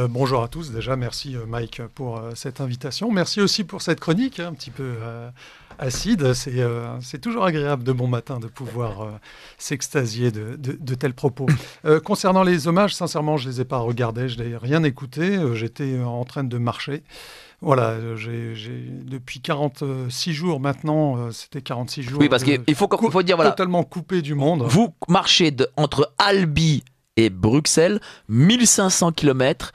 Bonjour à tous. Déjà, merci Mike pour cette invitation. Merci aussi pour cette chronique un petit peu acide. C'est toujours agréable de bon matin de pouvoir s'extasier de tels propos. Concernant les hommages, sincèrement, je ne les ai pas regardés, je n'ai rien écouté. J'étais en train de marcher. Voilà, depuis 46 jours maintenant, c'était 46 jours Oui, parce qu'il faut dire, voilà, totalement coupé du monde. vous marchez entre Albi et Bruxelles, 1500 km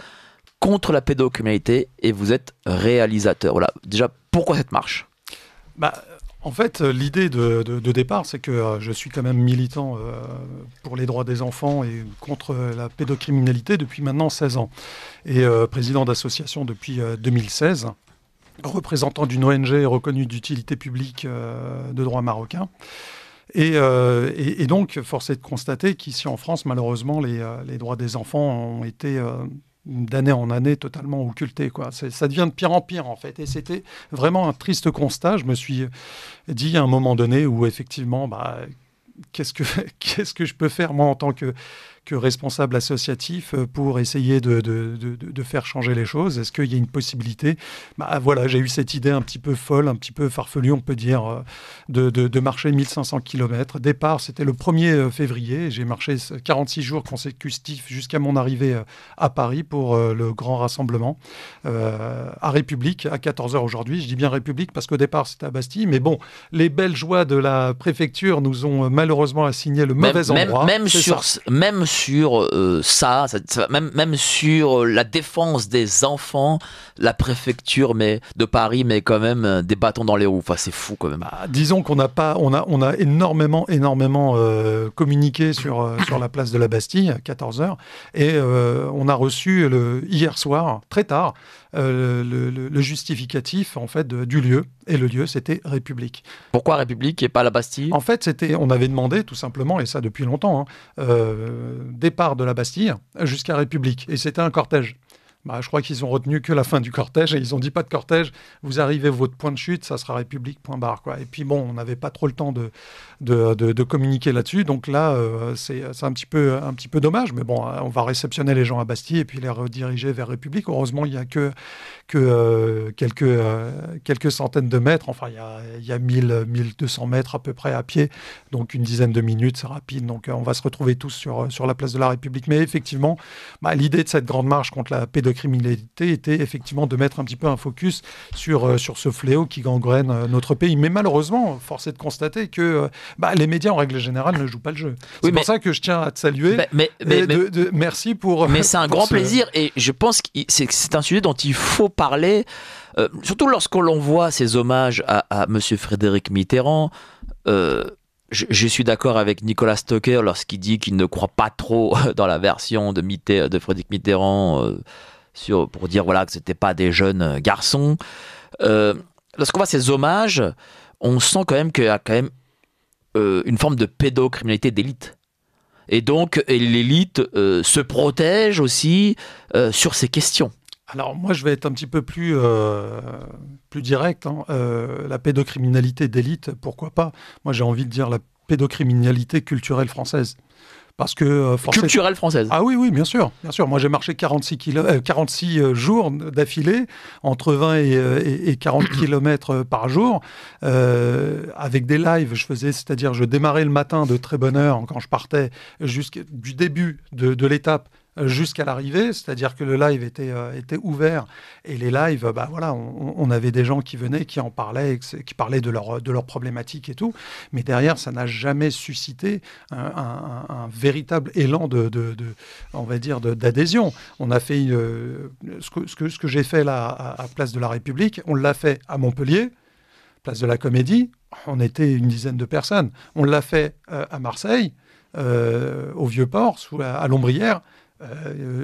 contre la pédocriminalité et vous êtes réalisateur. Voilà, déjà, pourquoi cette marche? Bah, en fait, l'idée de départ, c'est que je suis quand même militant pour les droits des enfants et contre la pédocriminalité depuis maintenant 16 ans. Et président d'association depuis 2016, représentant d'une ONG reconnue d'utilité publique de droit marocain. Et donc, force est de constater qu'ici en France, malheureusement, les droits des enfants ont été d'année en année totalement occultés, quoi. Ça devient de pire en pire, en fait. Et c'était vraiment un triste constat. Je me suis dit à un moment donné où, effectivement, qu'est-ce que je peux faire, moi, en tant que responsable associatif pour essayer de faire changer les choses? Est-ce qu'il y a une possibilité? Voilà, j'ai eu cette idée un petit peu folle, un petit peu farfelue, on peut dire, de marcher 1500 km. Départ, c'était le 1er février. J'ai marché 46 jours consécutifs jusqu'à mon arrivée à Paris pour le grand rassemblement à République, à 14 heures aujourd'hui. Je dis bien République parce qu'au départ, c'était à Bastille. Mais bon, les belles joies de la préfecture nous ont malheureusement assigné le mauvais endroit. Même sur même sur la défense des enfants, la préfecture de Paris met quand même des bâtons dans les roues. Enfin, c'est fou quand même. Disons qu'on on a énormément communiqué sur la place de la Bastille à 14 heures et on a reçu hier soir, très tard, le justificatif en fait du lieu. Et le lieu, c'était République. Pourquoi République et pas la Bastille? En fait, on avait demandé tout simplement, et ça depuis longtemps, départ de la Bastille jusqu'à République. Et c'était un cortège. Je crois qu'ils ont retenu que la fin du cortège et ils ont dit pas de cortège, vous arrivez à votre point de chute, ça sera République, point barre, quoi. Et puis bon, on n'avait pas trop le temps de communiquer là-dessus, donc là, c'est un petit peu dommage, mais bon, on va réceptionner les gens à Bastille et puis les rediriger vers République. Heureusement, il n'y a que quelques centaines de mètres, enfin, il y a 1200 mètres à peu près à pied, donc une dizaine de minutes, c'est rapide, donc on va se retrouver tous sur la place de la République. Mais effectivement, l'idée de cette grande marche contre la pédocriminalité était effectivement de mettre un petit peu un focus sur ce fléau qui gangrène notre pays. Mais malheureusement, force est de constater que les médias, en règle générale, ne jouent pas le jeu. C'est pour ça que je tiens à te saluer. Merci pour... Mais c'est un grand plaisir et je pense que c'est un sujet dont il faut parler, surtout lorsque l'on voit ces hommages à M. Frédéric Mitterrand. Je suis d'accord avec Nicolas Stocker lorsqu'il dit qu'il ne croit pas trop dans la version de Frédéric Mitterrand pour dire voilà, que ce n'étaient pas des jeunes garçons. Lorsqu'on voit ces hommages, on sent quand même qu'il y a quand même une forme de pédocriminalité d'élite. Et donc l'élite se protège aussi sur ces questions. Alors moi, je vais être un petit peu plus direct. La pédocriminalité d'élite, pourquoi pas? Moi, j'ai envie de dire la pédocriminalité culturelle française. Parce que culturelle française. Ah oui, bien sûr. Moi, j'ai marché 46 jours d'affilée, entre 20 et 40 km par jour, avec des lives. C'est-à-dire, je démarrais le matin de très bonne heure quand je partais, du début de l'étape jusqu'à l'arrivée, c'est-à-dire que le live était ouvert et les lives, on avait des gens qui venaient, qui en parlaient, qui parlaient de leurs problématiques et tout, mais derrière, ça n'a jamais suscité un véritable élan on va dire, d'adhésion. On a fait ce que j'ai fait là à Place de la République, on l'a fait à Montpellier, Place de la Comédie, on était une dizaine de personnes. On l'a fait à Marseille, au Vieux-Port, à l'Ombrière.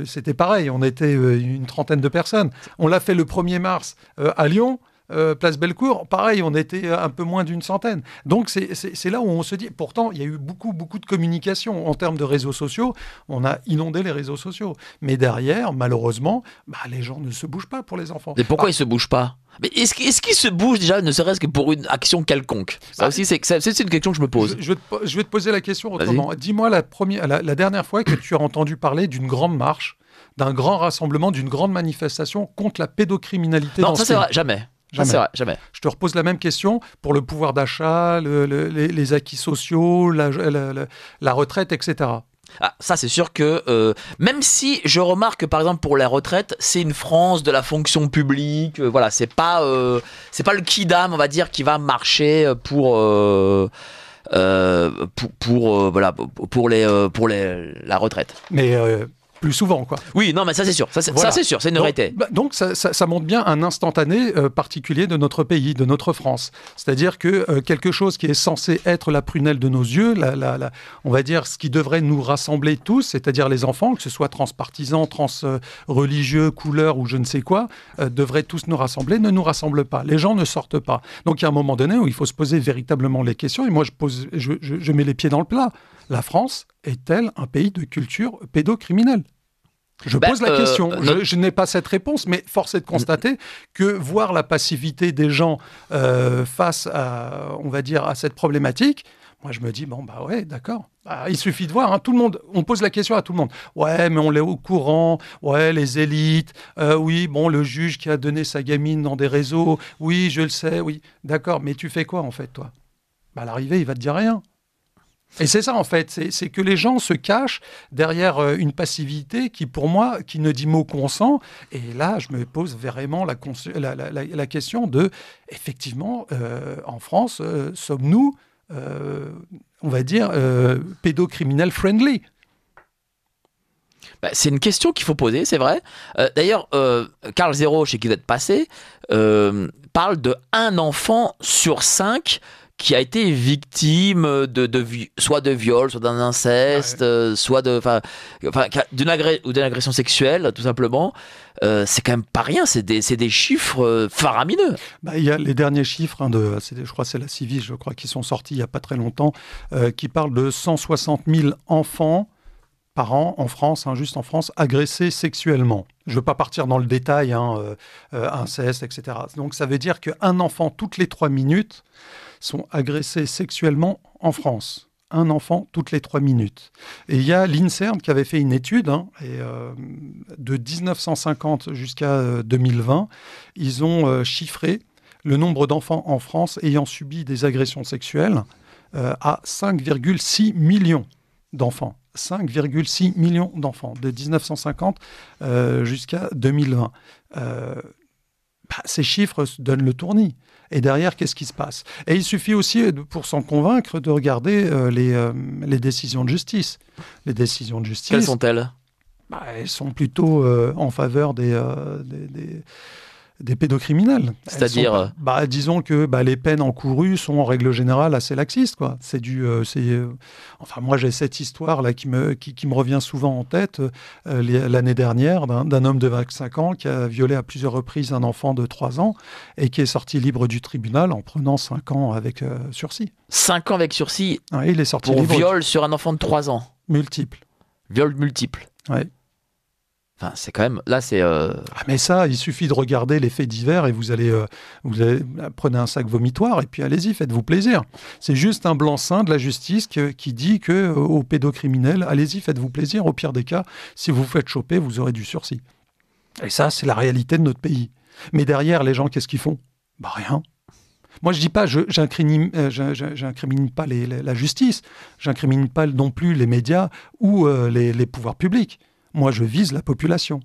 C'était pareil, on était une trentaine de personnes. On l'a fait le 1er mars à Lyon, Place Bellecour, pareil, on était un peu moins d'une centaine. Donc c'est là où on se dit, pourtant il y a eu beaucoup de communication en termes de réseaux sociaux, on a inondé les réseaux sociaux. Mais derrière, malheureusement, les gens ne se bougent pas pour les enfants. Mais pourquoi ils ne se bougent pas? Mais est-ce qu'ils se bougent déjà, ne serait-ce que pour une action quelconque? Ça aussi, c'est une question que je me pose. Je vais te poser la question autrement. Dis-moi la dernière fois que tu as entendu parler d'une grande marche d'un grand rassemblement, d'une grande manifestation contre la pédocriminalité Non, dans ça ce c'est pays. vrai, jamais. Jamais. C'est vrai, jamais. Je te repose la même question pour le pouvoir d'achat, les acquis sociaux, la retraite, etc. Ah, ça, c'est sûr que même si je remarque que par exemple pour la retraite, c'est une France de la fonction publique, voilà, c'est pas le kidam, on va dire, qui va marcher pour la retraite. Mais plus souvent, quoi. Oui, non, mais ça c'est sûr, ça c'est sûr, c'est une vérité. Donc ça montre bien un instantané particulier de notre pays, de notre France. C'est-à-dire que quelque chose qui est censé être la prunelle de nos yeux, on va dire ce qui devrait nous rassembler tous, c'est-à-dire les enfants, que ce soit transpartisans, trans-religieux, couleurs ou je ne sais quoi, devraient tous nous rassembler, ne nous rassemblent pas. Les gens ne sortent pas. Donc il y a un moment donné où il faut se poser véritablement les questions. Et moi, je mets les pieds dans le plat. La France est-elle un pays de culture pédocriminelle ? Je pose la question. Je n'ai pas cette réponse, mais force est de constater que voir la passivité des gens face à, on va dire, à cette problématique, moi je me dis, bon, bah ouais, d'accord. Bah, il suffit de voir, hein, tout le monde, on pose la question à tout le monde. Ouais, mais on l'est au courant, ouais, les élites, oui, bon, le juge qui a donné sa gamine dans des réseaux, oui, je le sais, oui, d'accord, mais tu fais quoi en fait, toi ? Bah, à l'arrivée, il va te dire rien. Et c'est ça, en fait, c'est que les gens se cachent derrière une passivité qui, pour moi, qui ne dit mot consent. Et là, je me pose vraiment la question de, effectivement, en France, sommes-nous, on va dire, pédocriminels friendly ? C'est une question qu'il faut poser, c'est vrai. D'ailleurs, Carl Zero, chez qui vous êtes passé, parle de 1 enfant sur 5 qui a été victime soit de viol, soit d'un inceste, soit d'une agression sexuelle, tout simplement. C'est quand même pas rien, c'est des chiffres faramineux. Il y a les derniers chiffres, je crois que c'est la Civis, je crois, qui sont sortis il n'y a pas très longtemps, qui parlent de 160 000 enfants par an en France, juste en France, agressés sexuellement. Je ne veux pas partir dans le détail, inceste, etc. Donc ça veut dire qu'un enfant toutes les 3 minutes sont agressés sexuellement en France. Un enfant toutes les 3 minutes. Et il y a l'INSERM qui avait fait une étude, de 1950 jusqu'à 2020. Ils ont chiffré le nombre d'enfants en France ayant subi des agressions sexuelles à 5,6 millions d'enfants. 5,6 millions d'enfants, de 1950 jusqu'à 2020. Ces chiffres donnent le tournis. Et derrière, qu'est-ce qui se passe ? Et il suffit aussi, pour s'en convaincre, de regarder les décisions de justice. Les décisions de justice... Quelles sont-elles ? Elles sont plutôt en faveur des pédocriminels. C'est-à-dire disons que les peines encourues sont en règle générale assez laxistes, quoi. Moi j'ai cette histoire là qui me revient souvent en tête l'année dernière d'un homme de 25 ans qui a violé à plusieurs reprises un enfant de 3 ans et qui est sorti libre du tribunal en prenant 5 ans avec sursis. 5 ans avec sursis il est sorti pour libre viol sur un enfant de 3 ans. Multiple. Viol multiple. Oui. Enfin, c'est quand même... Là, c'est... mais ça, il suffit de regarder les faits divers et vous allez prenez un sac vomitoire et puis allez-y, faites-vous plaisir. C'est juste un blanc-seing de la justice qui dit aux pédocriminels, allez-y, faites-vous plaisir. Au pire des cas, si vous vous faites choper, vous aurez du sursis. Et ça, c'est la réalité de notre pays. Mais derrière, les gens, qu'est-ce qu'ils font ? Rien. Moi, je dis pas, j'incrimine pas la justice, j'incrimine pas non plus les médias ou les pouvoirs publics. Moi, je vise la population.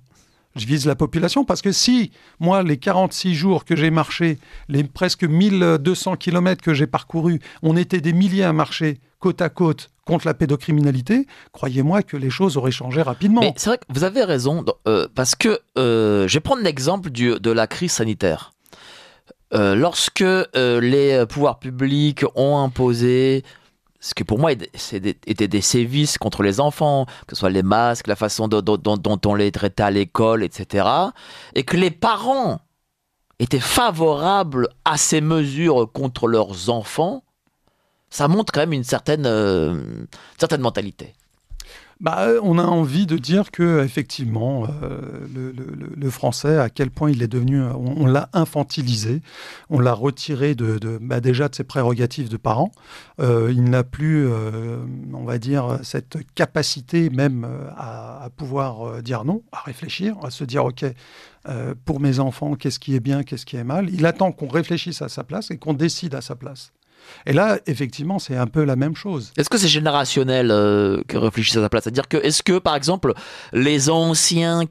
Je vise la population parce que si, moi, les 46 jours que j'ai marché, les presque 1200 kilomètres que j'ai parcourus, on était des milliers à marcher côte à côte contre la pédocriminalité, croyez-moi que les choses auraient changé rapidement. Mais c'est vrai que vous avez raison, parce que je vais prendre l'exemple de la crise sanitaire. Lorsque les pouvoirs publics ont imposé ce que pour moi étaient des sévices contre les enfants, que ce soit les masques, la façon dont on les traitait à l'école, etc. Et que les parents étaient favorables à ces mesures contre leurs enfants, ça montre quand même une certaine mentalité. On a envie de dire que effectivement, le français, à quel point il est devenu, on l'a infantilisé, on l'a retiré déjà de ses prérogatives de parent. Il n'a plus, on va dire, cette capacité même à pouvoir dire non, à réfléchir, à se dire ok. Pour mes enfants, qu'est-ce qui est bien, qu'est-ce qui est mal. Il attend qu'on réfléchisse à sa place et qu'on décide à sa place. Et là, effectivement, c'est un peu la même chose. Est-ce que c'est générationnel que réfléchissent à sa place? C'est-à-dire que, est-ce que, par exemple, les anciens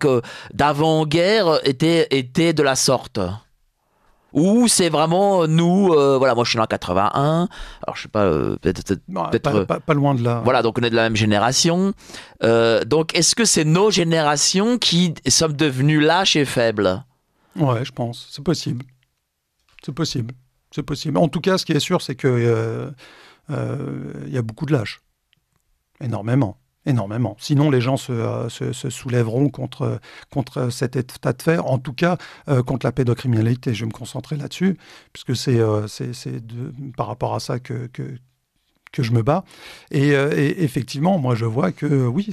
d'avant-guerre étaient de la sorte? Ou c'est vraiment nous, voilà, moi je suis né en 81, alors je sais pas, peut-être pas loin de là. Voilà, donc on est de la même génération. Donc est-ce que c'est nos générations qui sommes devenues lâches et faibles? Ouais, je pense, c'est possible. C'est possible. C'est possible. En tout cas, ce qui est sûr, c'est que y a beaucoup de lâches. Énormément. Énormément. Sinon, les gens se soulèveront contre cet état de fait, en tout cas contre la pédocriminalité. Je vais me concentrer là-dessus, puisque c'est par rapport à ça que je me bats. Et effectivement, moi, je vois que oui,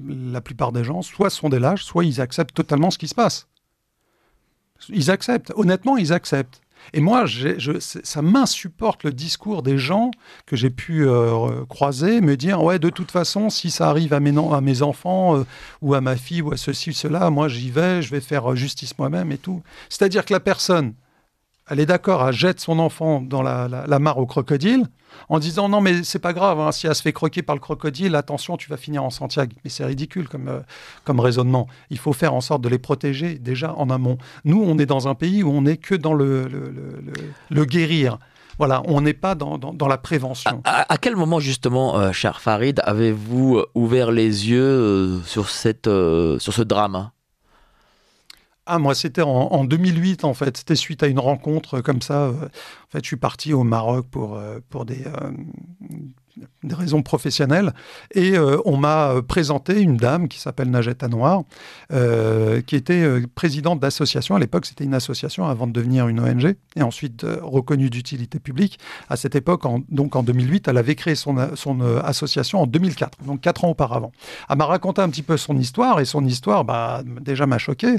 la plupart des gens, soit sont des lâches, soit ils acceptent totalement ce qui se passe. Ils acceptent. Honnêtement, ils acceptent. Et moi, ça m'insupporte le discours des gens que j'ai pu croiser, me dire « Ouais, de toute façon, si ça arrive à mes enfants ou à ma fille ou à ceci ou cela, moi j'y vais, je vais faire justice moi-même et tout. » C'est-à-dire que la personne, elle est d'accord, elle jette son enfant dans la mare au crocodile en disant « Non, mais c'est pas grave, hein, si elle se fait croquer par le crocodile, attention, tu vas finir en Santiago. » Mais c'est ridicule comme raisonnement. Il faut faire en sorte de les protéger déjà en amont. Nous, on est dans un pays où on n'est que dans le guérir. Voilà, on n'est pas dans la prévention. À quel moment, justement, cher Farid, avez-vous ouvert les yeux sur ce drame? Moi, c'était en 2008, en fait. C'était suite à une rencontre comme ça. En fait, je suis parti au Maroc pour des raisons professionnelles. Et on m'a présenté une dame qui s'appelle Najat Anwar, qui était présidente d'association. À l'époque, c'était une association avant de devenir une ONG et ensuite reconnue d'utilité publique. À cette époque, donc en 2008, elle avait créé son association en 2004, donc 4 ans auparavant. Elle m'a raconté un petit peu son histoire et son histoire, déjà m'a choqué.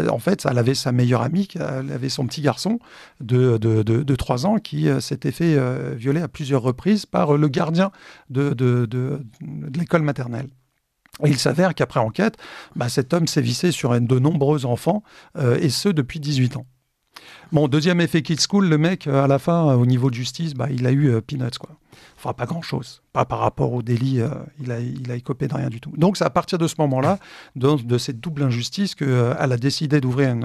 En fait, elle avait sa meilleure amie, elle avait son petit garçon de 3 ans qui s'était fait violer à plusieurs reprises par le gardien de l'école maternelle. Et il s'avère qu'après enquête, cet homme sévissait sur de nombreux enfants, et ce depuis 18 ans. Bon, deuxième effet Kids School, le mec, à la fin, au niveau de justice, il a eu peanuts, quoi. Enfin, pas grand-chose. Pas par rapport au délit, il a écopé de rien du tout. Donc, c'est à partir de ce moment-là, de cette double injustice, qu'elle a décidé d'ouvrir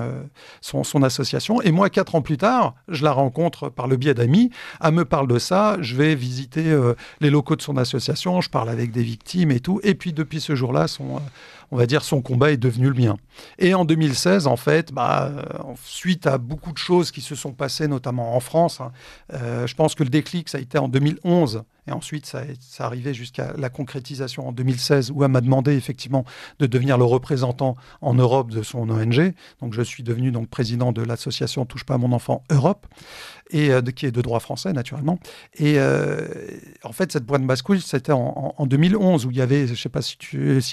son association. Et moi, 4 ans plus tard, je la rencontre par le biais d'amis. Elle me parle de ça. Je vais visiter les locaux de son association. Je parle avec des victimes et tout. Et puis, depuis ce jour-là, on va dire, son combat est devenu le mien. Et en 2016, en fait, suite à beaucoup de choses qui se sont passées, notamment en France, je pense que le déclic, ça a été en 2011. Et ensuite, ça arrivait jusqu'à la concrétisation en 2016, où elle m'a demandé effectivement de devenir le représentant en Europe de son ONG. Donc, je suis devenu donc président de l'association Touche pas à mon enfant Europe, et qui est de droit français, naturellement. Et en fait, cette boîte de basse-couille, c'était en 2011, où il y avait, je ne sais pas si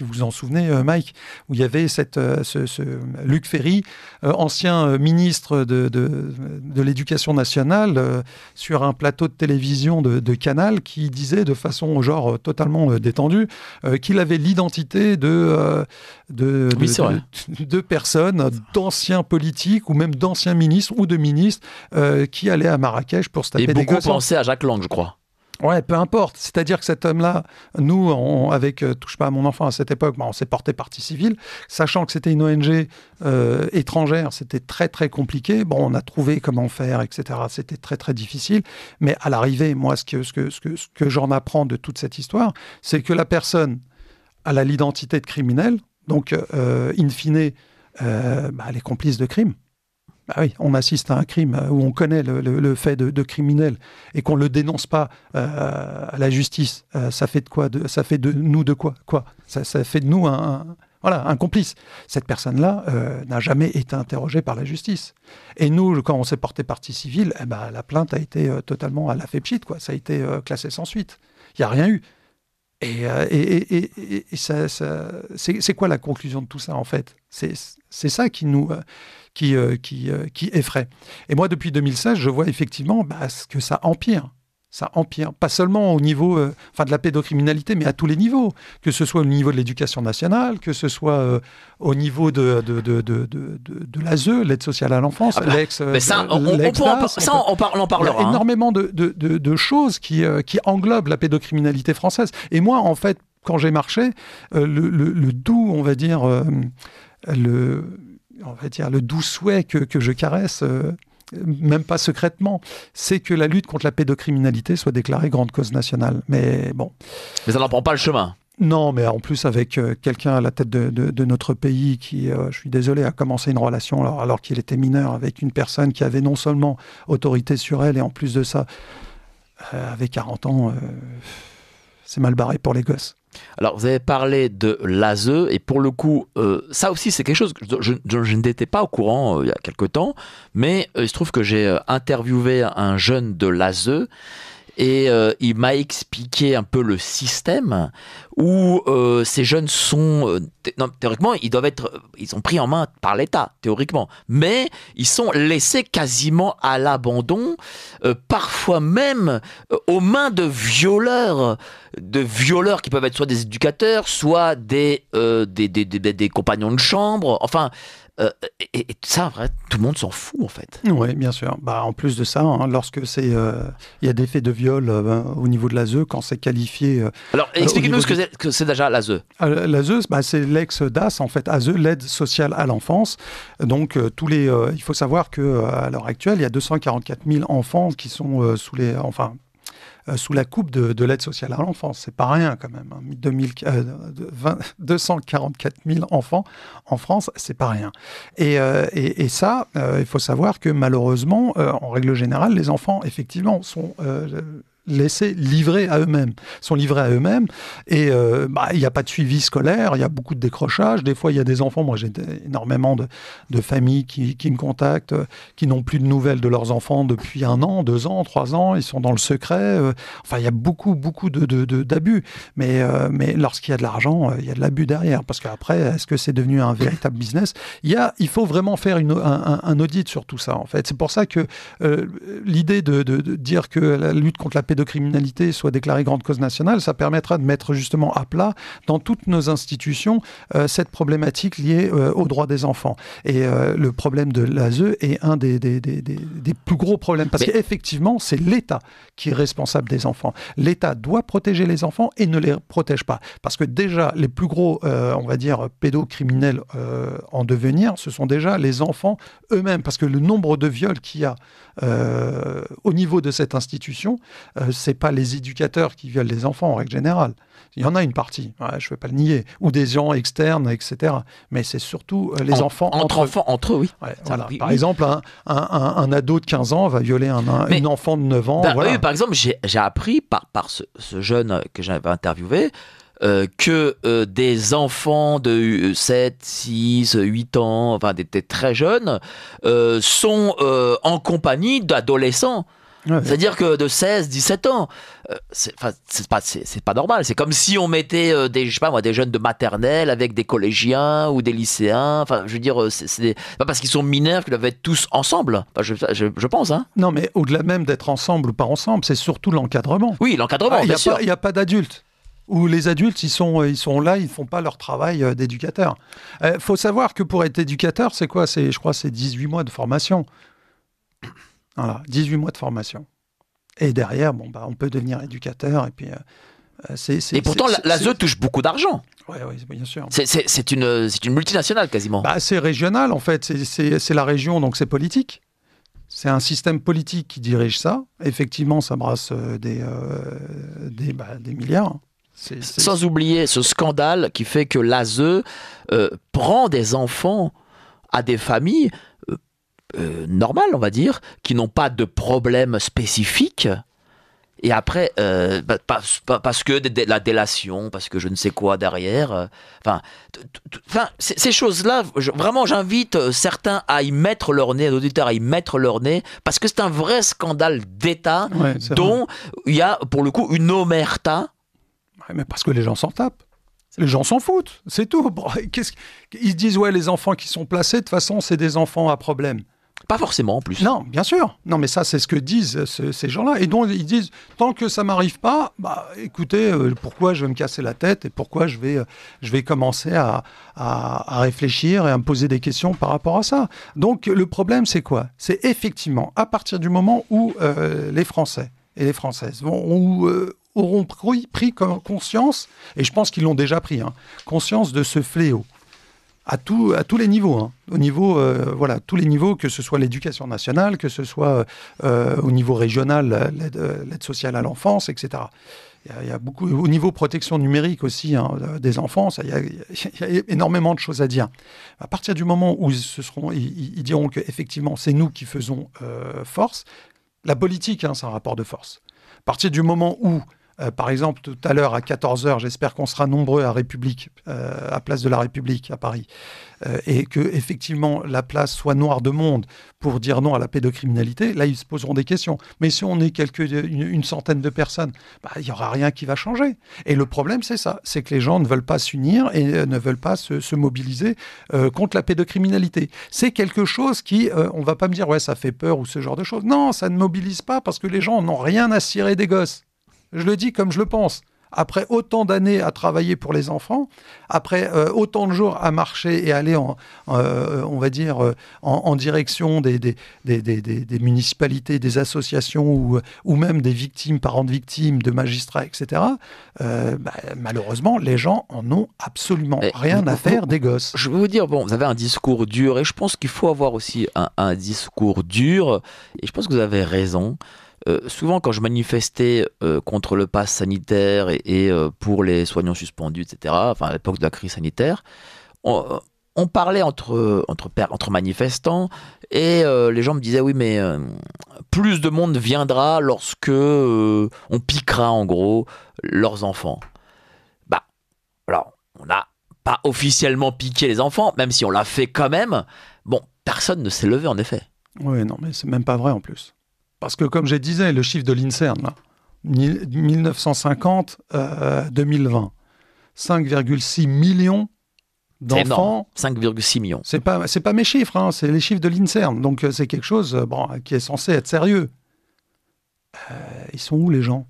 vous vous en souvenez, Mike, où il y avait ce Luc Ferry, ancien ministre de l'Éducation nationale, sur un plateau de télévision de Canal, qui disait de façon genre totalement détendue qu'il avait l'identité de personnes, d'anciens politiques ou même d'anciens ministres ou de ministres qui allaient à Marrakech pour se taper des gosses. Et beaucoup pensaient à Jacques Lang, je crois. Ouais, peu importe. C'est-à-dire que cet homme-là, nous, avec Touche pas à mon enfant à cette époque, on s'est porté partie civile, sachant que c'était une ONG étrangère, c'était très très compliqué. Bon, on a trouvé comment faire, etc. C'était très très difficile. Mais à l'arrivée, moi, ce que j'en apprends de toute cette histoire, c'est que la personne a l'identité de criminel, donc in fine, elle est complice de crime. Oui, on assiste à un crime où on connaît le fait de criminel et qu'on ne le dénonce pas à la justice. Ça fait de quoi ça fait de nous de quoi ça fait de nous un complice. Cette personne-là n'a jamais été interrogée par la justice. Et nous, quand on s'est porté partie civile, la plainte a été totalement à la fait pchit, quoi. Ça a été classé sans suite. Il n'y a rien eu. Et c'est quoi la conclusion de tout ça, en fait? C'est ça qui effraie. Et moi, depuis 2016, je vois effectivement que ça empire. Ça empire, pas seulement au niveau de la pédocriminalité, mais à tous les niveaux, que ce soit au niveau de l'éducation nationale, que ce soit au niveau de l'ASE, l'aide sociale à l'enfance, on en parlera. Il y a énormément de choses qui englobent la pédocriminalité française. Et moi, en fait, quand j'ai marché, le doux, on va dire, le doux souhait que je caresse, même pas secrètement, c'est que la lutte contre la pédocriminalité soit déclarée grande cause nationale. Mais bon. Mais ça n'en prend pas le chemin. Non, mais en plus avec quelqu'un à la tête de notre pays qui, je suis désolé, a commencé une relation alors qu'il était mineur avec une personne qui avait non seulement autorité sur elle et en plus de ça, avait 40 ans, c'est mal barré pour les gosses. Alors, vous avez parlé de l'ASE, et pour le coup, ça aussi, c'est quelque chose que je n'étais pas au courant il y a quelque temps, mais il se trouve que j'ai interviewé un jeune de l'ASE, et il m'a expliqué un peu le système où ces jeunes sont théoriquement ils sont pris en main par l'État théoriquement, mais ils sont laissés quasiment à l'abandon, parfois même aux mains de violeurs qui peuvent être soit des éducateurs, soit des compagnons de chambre, enfin. Et ça, en vrai, tout le monde s'en fout, en fait. Oui, bien sûr. En plus de ça, lorsque il y a des faits de viol au niveau de l'ASE, quand c'est qualifié... Alors, expliquez-nous ce que c'est déjà l'ASE. L'ASE, c'est l'ex-DAS, en fait, ASE, l'aide sociale à l'enfance. Donc, il faut savoir qu'à l'heure actuelle, il y a 244 000 enfants qui sont sous la coupe de l'aide sociale à l'enfance. C'est pas rien quand même. 244 000 enfants en France, c'est pas rien. Et ça, il faut savoir que malheureusement, en règle générale, les enfants, effectivement, sont livrés à eux-mêmes. Et il n'y a pas de suivi scolaire, il y a beaucoup de décrochage. Des fois, il y a des enfants, moi j'ai énormément de familles qui me contactent, qui n'ont plus de nouvelles de leurs enfants depuis 1 an, 2 ans, 3 ans, ils sont dans le secret. Il y a beaucoup d'abus. Mais lorsqu'il y a de l'argent, il y a de l'abus derrière. Parce qu'après, est-ce que c'est devenu un véritable business? Il faut vraiment faire un audit sur tout ça, en fait. C'est pour ça que l'idée de dire que la lutte contre la pédocriminalité soit déclarée grande cause nationale, ça permettra de mettre justement à plat dans toutes nos institutions cette problématique liée aux droits des enfants. Et le problème de l'ASE est un des plus gros problèmes, parce qu'effectivement, c'est l'État qui est responsable des enfants. L'État doit protéger les enfants et ne les protège pas. Parce que déjà, les plus gros, on va dire, pédocriminels en devenir, ce sont déjà les enfants eux-mêmes. Parce que le nombre de viols qu'il y a au niveau de cette institution, c'est pas les éducateurs qui violent les enfants en règle générale. Il y en a une partie, je ne vais pas le nier, ou des gens externes, etc. Mais c'est surtout les enfants entre eux, oui. Ouais, voilà. Par exemple, un ado de 15 ans va violer une enfant de 9 ans. Oui, par exemple, j'ai appris par ce jeune que j'avais interviewé que des enfants de 7, 6, 8 ans, enfin des très jeunes, sont en compagnie d'adolescents. Ouais. C'est-à-dire que de 16, 17 ans, c'est pas normal. C'est comme si on mettait des jeunes de maternelle avec des collégiens ou des lycéens. Enfin, je veux dire, c'est pas parce qu'ils sont mineurs qu'ils doivent être tous ensemble. Enfin, je pense. Hein. Non, mais au-delà même d'être ensemble ou pas ensemble, c'est surtout l'encadrement. Oui, l'encadrement, bien sûr. Il n'y a pas d'adultes. Où les adultes, ils sont là, ils ne font pas leur travail d'éducateur. Faut savoir que pour être éducateur, c'est quoi? Je crois que c'est 18 mois de formation. Voilà, 18 mois de formation. Et derrière, on peut devenir éducateur. Et puis, et pourtant, l'ASE touche beaucoup d'argent. Oui, bien sûr. C'est une multinationale quasiment. C'est régional, en fait. C'est la région, donc c'est politique. C'est un système politique qui dirige ça. Effectivement, ça brasse des milliards. Sans oublier ce scandale qui fait que l'ASE prend des enfants à des familles normales, on va dire, qui n'ont pas de problème spécifique. Et après, parce que la délation, parce que je ne sais quoi derrière. Ces choses-là, vraiment, j'invite certains à y mettre leur nez, les auditeurs à y mettre leur nez, parce que c'est un vrai scandale d'État dont il y a, pour le coup, une omerta Mais parce que les gens s'en tapent. Les gens s'en foutent, c'est tout. Bon, ils se disent, ouais, les enfants qui sont placés, de toute façon, c'est des enfants à problème. Pas forcément, en plus. Non, bien sûr. Non, mais ça, c'est ce que disent ces gens-là. Et donc, ils disent, tant que ça m'arrive pas, bah, écoutez, pourquoi je vais me casser la tête et pourquoi je vais commencer à réfléchir et à me poser des questions par rapport à ça. Donc, le problème, c'est quoi? C'est effectivement, à partir du moment où les Français et les Françaises auront pris conscience, et je pense qu'ils l'ont déjà pris, conscience de ce fléau. À tous les niveaux, au niveau, tous les niveaux, que ce soit l'éducation nationale, que ce soit au niveau régional, l'aide sociale à l'enfance, etc. Il y a beaucoup, au niveau protection numérique aussi des enfants, il y a énormément de choses à dire. À partir du moment où ils diront qu'effectivement, c'est nous qui faisons force, la politique, c'est un rapport de force. À partir du moment où par exemple, tout à l'heure, à 14h, j'espère qu'on sera nombreux à République, à Place de la République, à Paris, et que effectivement la place soit noire de monde pour dire non à la pédocriminalité, là, ils se poseront des questions. Mais si on est une centaine de personnes, il n'y aura rien qui va changer. Et le problème, c'est ça, c'est que les gens ne veulent pas s'unir et ne veulent pas se mobiliser contre la pédocriminalité. C'est quelque chose qui, on ne va pas me dire, ouais, ça fait peur ou ce genre de choses. Non, ça ne mobilise pas parce que les gens n'ont rien à cirer des gosses. Je le dis comme je le pense. Après autant d'années à travailler pour les enfants, après autant de jours à marcher et aller on va dire, en direction des municipalités, des associations ou même des victimes, parents de victimes, de magistrats, etc., malheureusement, les gens en ont absolument rien à faire des gosses. Je veux vous dire, bon, vous avez un discours dur et je pense qu'il faut avoir aussi un discours dur et je pense que vous avez raison. Souvent, quand je manifestais contre le pass sanitaire et pour les soignants suspendus, etc., enfin à l'époque de la crise sanitaire, on parlait entre manifestants et les gens me disaient oui, mais plus de monde viendra lorsque on piquera en gros leurs enfants. Alors, on n'a pas officiellement piqué les enfants, même si on l'a fait quand même. Bon, personne ne s'est levé en effet. Oui, non, mais c'est même pas vrai en plus. Parce que, comme je disais, le chiffre de l'INSERM, là, 1950, 2020, 5,6 millions d'enfants. 5,6 millions. C'est pas mes chiffres, c'est les chiffres de l'INSERM. Donc, c'est quelque chose qui est censé être sérieux. Ils sont où, les gens?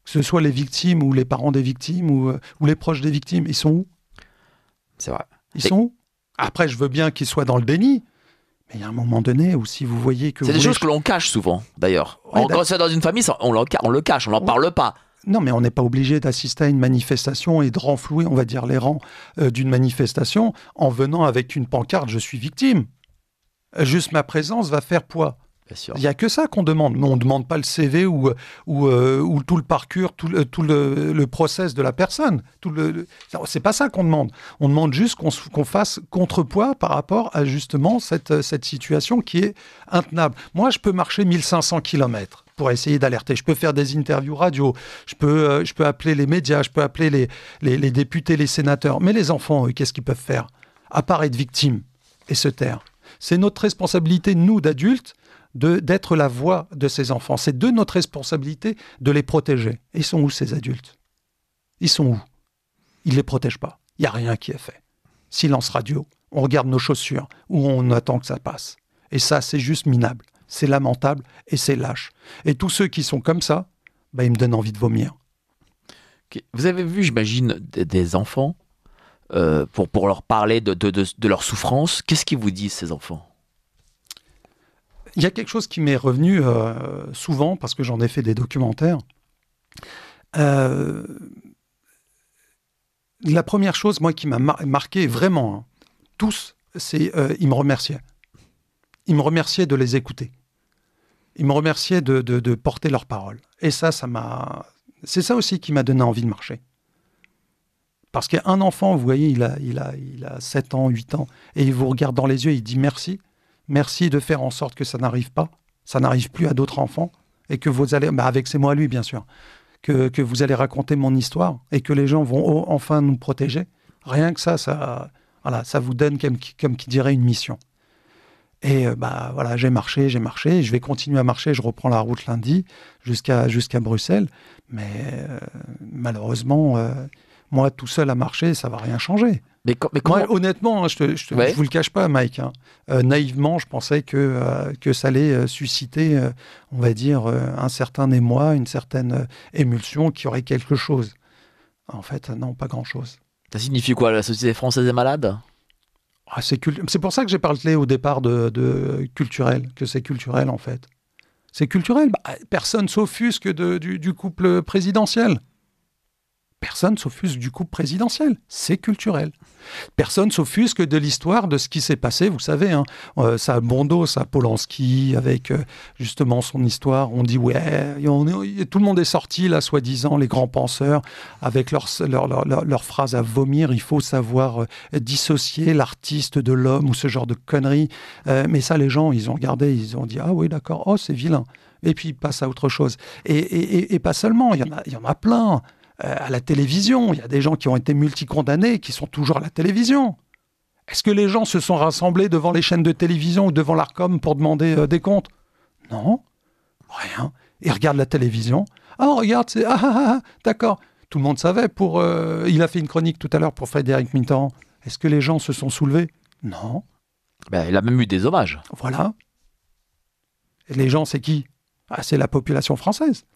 Que ce soit les victimes ou les parents des victimes ou les proches des victimes, ils sont où? C'est vrai. Ils sont où? Après, je veux bien qu'ils soient dans le déni. Mais il y a un moment donné où si vous voyez que... C'est des choses que l'on cache souvent, d'ailleurs. Ouais, quand c'est dans une famille, on le cache, on n'en parle pas. Non, mais on n'est pas obligé d'assister à une manifestation et de renflouer, on va dire, les rangs d'une manifestation en venant avec une pancarte « Je suis victime ». Juste ma présence va faire poids. Il n'y a que ça qu'on demande. Mais on ne demande pas le CV ou tout le parcours, tout le process de la personne. C'est pas ça qu'on demande. On demande juste qu'on fasse contrepoids par rapport à justement cette situation qui est intenable. Moi, je peux marcher 1500 km pour essayer d'alerter. Je peux faire des interviews radio, je peux appeler les médias, je peux appeler les députés, les sénateurs. Mais les enfants, eux, qu'est-ce qu'ils peuvent faire? À part être victimes et se taire. C'est notre responsabilité, nous, d'adultes, d'être la voix de ces enfants. C'est de notre responsabilité de les protéger. Et ils sont où, ces adultes? Ils sont où? Ils ne les protègent pas. Il n'y a rien qui est fait. Silence radio. On regarde nos chaussures ou on attend que ça passe. Et ça, c'est juste minable. C'est lamentable et c'est lâche. Et tous ceux qui sont comme ça, ils me donnent envie de vomir. Vous avez vu, j'imagine, des enfants pour leur parler de leur souffrance. Qu'est-ce qu'ils vous disent, ces enfants? Il y a quelque chose qui m'est revenu souvent, parce que j'en ai fait des documentaires. La première chose, moi, qui m'a marqué vraiment, tous, c'est ils me remerciaient. Ils me remerciaient de les écouter. Ils me remerciaient de porter leurs paroles. Et ça m'a... C'est ça aussi qui m'a donné envie de marcher. Parce qu'un enfant, vous voyez, il a 7 ans, 8 ans, et il vous regarde dans les yeux, il dit merci. Merci de faire en sorte que ça n'arrive pas, ça n'arrive plus à d'autres enfants, et que vous allez, avec ses mots à lui bien sûr, que vous allez raconter mon histoire, et que les gens vont enfin nous protéger. Rien que ça vous donne comme qui dirait une mission. Et voilà, j'ai marché, et je vais continuer à marcher, je reprends la route lundi jusqu'à Bruxelles. Mais malheureusement, moi, tout seul à marcher, ça va rien changer. Mais comment... Moi, honnêtement, hein, je vous le cache pas, Mike. Hein, naïvement, je pensais que ça allait susciter, on va dire, un certain émoi, une certaine émulsion, qui aurait quelque chose. En fait, non, pas grand-chose. Ça signifie quoi, la société française est malade? C'est pour ça que j'ai parlé au départ de culturel, que c'est culturel en fait. C'est culturel. Personne s'offusque du couple présidentiel. Personne s'offusque du couple présidentiel. C'est culturel. Personne s'offusque de l'histoire de ce qui s'est passé. Vous savez, hein, ça a bon dos, ça, Polanski, avec justement son histoire. On dit, ouais, tout le monde est sorti, là, soi-disant, les grands penseurs, avec leurs phrases à vomir. Il faut savoir dissocier l'artiste de l'homme ou ce genre de conneries. Mais ça, les gens, ils ont regardé, ils ont dit, ah oui, d'accord, oh, c'est vilain. Et puis, ils passent à autre chose. Et pas seulement, il y en a plein. À la télévision, il y a des gens qui ont été multicondamnés qui sont toujours à la télévision. Est-ce que les gens se sont rassemblés devant les chaînes de télévision ou devant l'Arcom pour demander des comptes? Non, rien. Ils regardent la télévision. Ah, regarde, c'est... d'accord. Tout le monde savait. Il a fait une chronique tout à l'heure pour Frédéric Mitterrand. Est-ce que les gens se sont soulevés? Non. Il a même eu des hommages. Voilà. Et les gens, c'est qui? C'est la population française.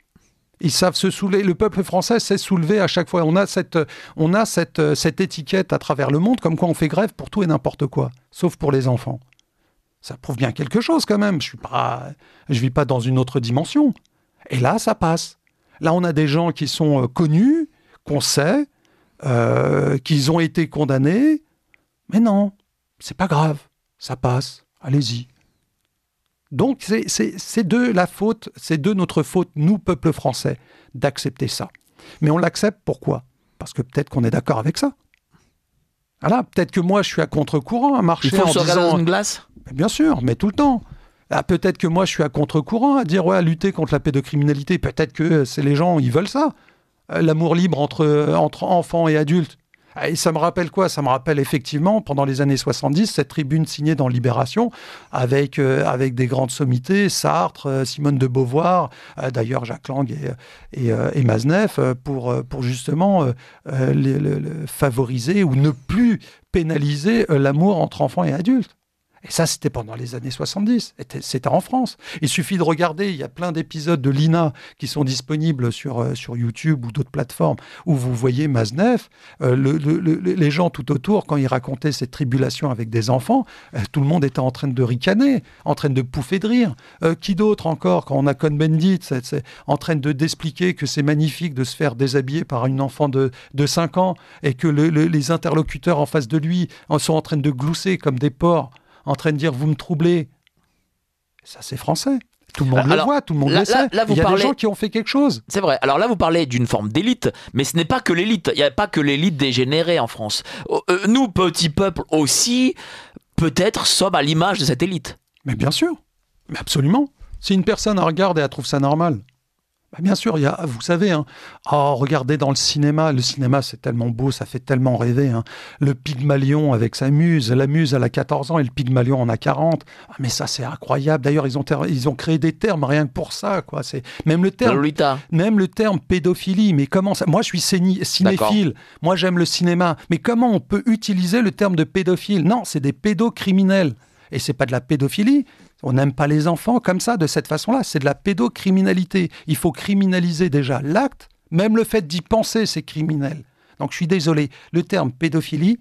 Ils savent se soulever. Le peuple français s'est soulevé à chaque fois. On a cette étiquette à travers le monde, comme quoi on fait grève pour tout et n'importe quoi, sauf pour les enfants. Ça prouve bien quelque chose quand même. Je vis pas dans une autre dimension. Et là, ça passe. Là, on a des gens qui sont connus, qu'on sait, qu'ils ont été condamnés. Mais non, c'est pas grave. Ça passe. Allez-y. Donc, c'est de notre faute, nous, peuple français, d'accepter ça. Mais on l'accepte, pourquoi? Parce que peut-être qu'on est d'accord avec ça. Voilà, peut-être que moi, je suis à contre-courant à marcher en disant... Il faut se regarder dans une glace? Bien sûr, mais tout le temps. Peut-être que moi, je suis à contre-courant à dire, ouais, à lutter contre la pédocriminalité. Peut-être que c'est les gens, ils veulent ça. L'amour libre entre enfants et adultes. Et ça me rappelle quoi? Ça me rappelle effectivement, pendant les années 70, cette tribune signée dans Libération, avec des grandes sommités, Sartre, Simone de Beauvoir, d'ailleurs Jacques Lang et Mazeneff, pour justement favoriser ou ne plus pénaliser l'amour entre enfants et adultes. Et ça, c'était pendant les années 70. C'était en France. Il suffit de regarder, il y a plein d'épisodes de l'INA qui sont disponibles sur YouTube ou d'autres plateformes où vous voyez Mazeneff, les gens tout autour, quand ils racontaient cette tribulation avec des enfants, tout le monde était en train de ricaner, en train de pouffer de rire. Qui d'autre encore, quand on a Cohn-Bendit, c'est en train d'expliquer que c'est magnifique de se faire déshabiller par une enfant de 5 ans et que les interlocuteurs en face de lui sont en train de glousser comme des porcs, en train de dire « vous me troublez ». Ça, c'est français. Tout le monde le voit, tout le monde le sait. Il y a des gens qui ont fait quelque chose. C'est vrai. Alors là, vous parlez d'une forme d'élite, mais ce n'est pas que l'élite. Il n'y a pas que l'élite dégénérée en France. Nous, petits peuples aussi, peut-être sommes à l'image de cette élite. Mais bien sûr. Mais absolument. Si une personne regarde et elle trouve ça normal, bien sûr, vous savez, hein, regardez dans le cinéma, c'est tellement beau, ça fait tellement rêver. Hein. Le Pygmalion avec sa muse, la muse elle a 14 ans et le Pygmalion en a 40. Mais ça, c'est incroyable. D'ailleurs, ils ont créé des termes rien que pour ça. Quoi. Même le terme pédophilie, mais comment ça? Moi, je suis cinéphile, moi j'aime le cinéma. Mais comment on peut utiliser le terme de pédophile? Non, c'est des pédocriminels. Et c'est pas de la pédophilie. On n'aime pas les enfants comme ça, de cette façon-là. C'est de la pédocriminalité. Il faut criminaliser déjà l'acte. Même le fait d'y penser, c'est criminel. Donc je suis désolé. Le terme pédophilie,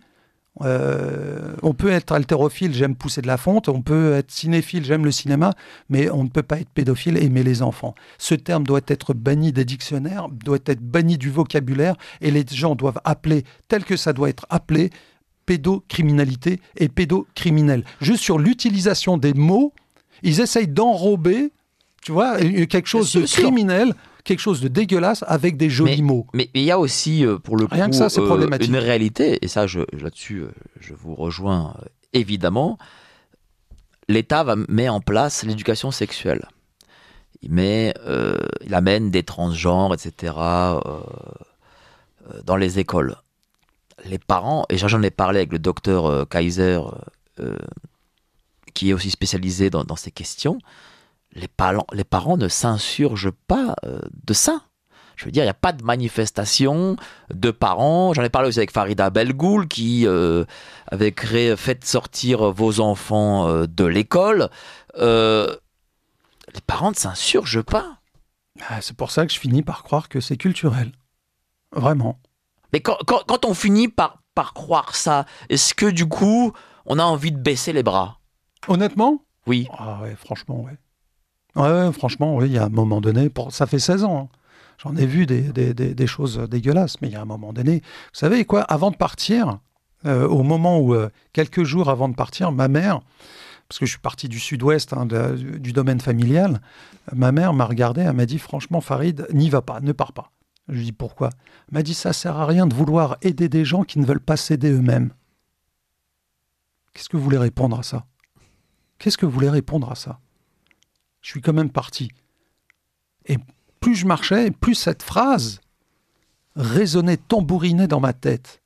on peut être haltérophile, j'aime pousser de la fonte. On peut être cinéphile, j'aime le cinéma. Mais on ne peut pas être pédophile et aimer les enfants. Ce terme doit être banni des dictionnaires, doit être banni du vocabulaire. Et les gens doivent appeler, tel que ça doit être appelé, pédocriminalité et pédocriminel. Juste sur l'utilisation des mots, ils essayent d'enrober, tu vois, quelque chose de criminel, quelque chose de dégueulasse avec des jolis mots. Mais il y a aussi, pour le coup, rien que ça, c'est problématique. Une réalité, et ça, là-dessus, je vous rejoins évidemment. L'État met en place l'éducation sexuelle. Il amène des transgenres, etc., dans les écoles. Les parents, et j'en ai parlé avec le docteur Kaiser, qui est aussi spécialisé dans ces questions, les parents ne s'insurgent pas de ça. Je veux dire, il n'y a pas de manifestation de parents. J'en ai parlé aussi avec Farida Belgoul qui avait fait sortir vos enfants de l'école. Les parents ne s'insurgent pas. C'est pour ça que je finis par croire que c'est culturel. Vraiment. Mais quand on finit par croire ça, est-ce que du coup, on a envie de baisser les bras? Honnêtement? Oui. Ah ouais, franchement, ouais. Ouais, franchement, oui, il y a un moment donné, ça fait 16 ans, hein. J'en ai vu des choses dégueulasses, mais il y a un moment donné, vous savez quoi, avant de partir, au moment où, quelques jours avant de partir, ma mère, parce que je suis parti du sud-ouest, hein, du domaine familial, ma mère m'a regardé, elle m'a dit, franchement, Farid, n'y va pas, ne pars pas. Je lui dis, pourquoi? Elle m'a dit, ça sert à rien de vouloir aider des gens qui ne veulent pas s'aider eux-mêmes. Qu'est-ce que vous voulez répondre à ça? Qu'est-ce que vous voulez répondre à ça? Je suis quand même parti. Et plus je marchais, plus cette phrase résonnait, tambourinait dans ma tête.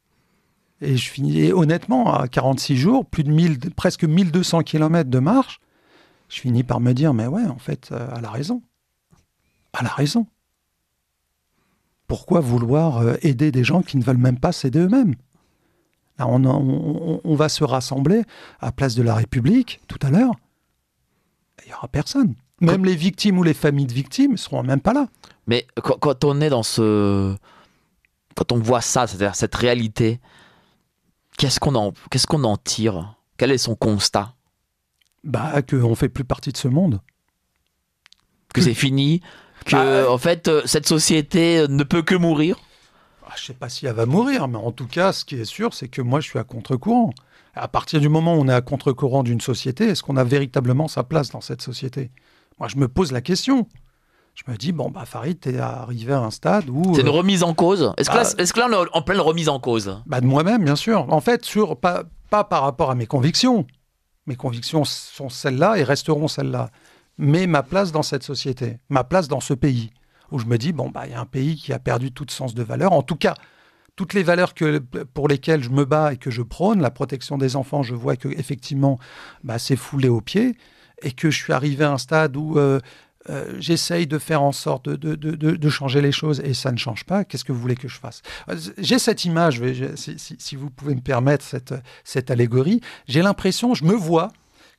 Et je finis, honnêtement, à 46 jours, presque 1200 km de marche, je finis par me dire, mais ouais, en fait, elle a raison. Elle a raison. Pourquoi vouloir aider des gens qui ne veulent même pas s'aider eux-mêmes? Là, on va se rassembler à Place de la République, tout à l'heure. Il n'y aura personne. Même les victimes ou les familles de victimes ne seront même pas là. Mais quand on est dans quand on voit ça, c'est-à-dire cette réalité, qu'est-ce qu'on en tire? Quel est son constat? Qu'on ne fait plus partie de ce monde. Que c'est fini? Que, en fait, cette société ne peut que mourir? Je ne sais pas si elle va mourir, mais en tout cas, ce qui est sûr, c'est que moi, je suis à contre-courant. À partir du moment où on est à contre-courant d'une société, est-ce qu'on a véritablement sa place dans cette société? Moi, je me pose la question. Je me dis, Farid, t'es arrivé à un stade où... C'est une remise en cause. Est-ce que là, on est en pleine remise en cause? De moi-même, bien sûr. En fait, pas par rapport à mes convictions. Mes convictions sont celles-là et resteront celles-là. Mais ma place dans cette société, ma place dans ce pays, où je me dis, il y a un pays qui a perdu tout sens de valeur. En tout cas, toutes les valeurs pour lesquelles je me bats et que je prône, la protection des enfants, je vois qu'effectivement, c'est foulé aux pieds. Et que je suis arrivé à un stade où j'essaye de faire en sorte de changer les choses et ça ne change pas, qu'est-ce que vous voulez que je fasse? J'ai cette image, si vous pouvez me permettre cette allégorie, j'ai l'impression, je me vois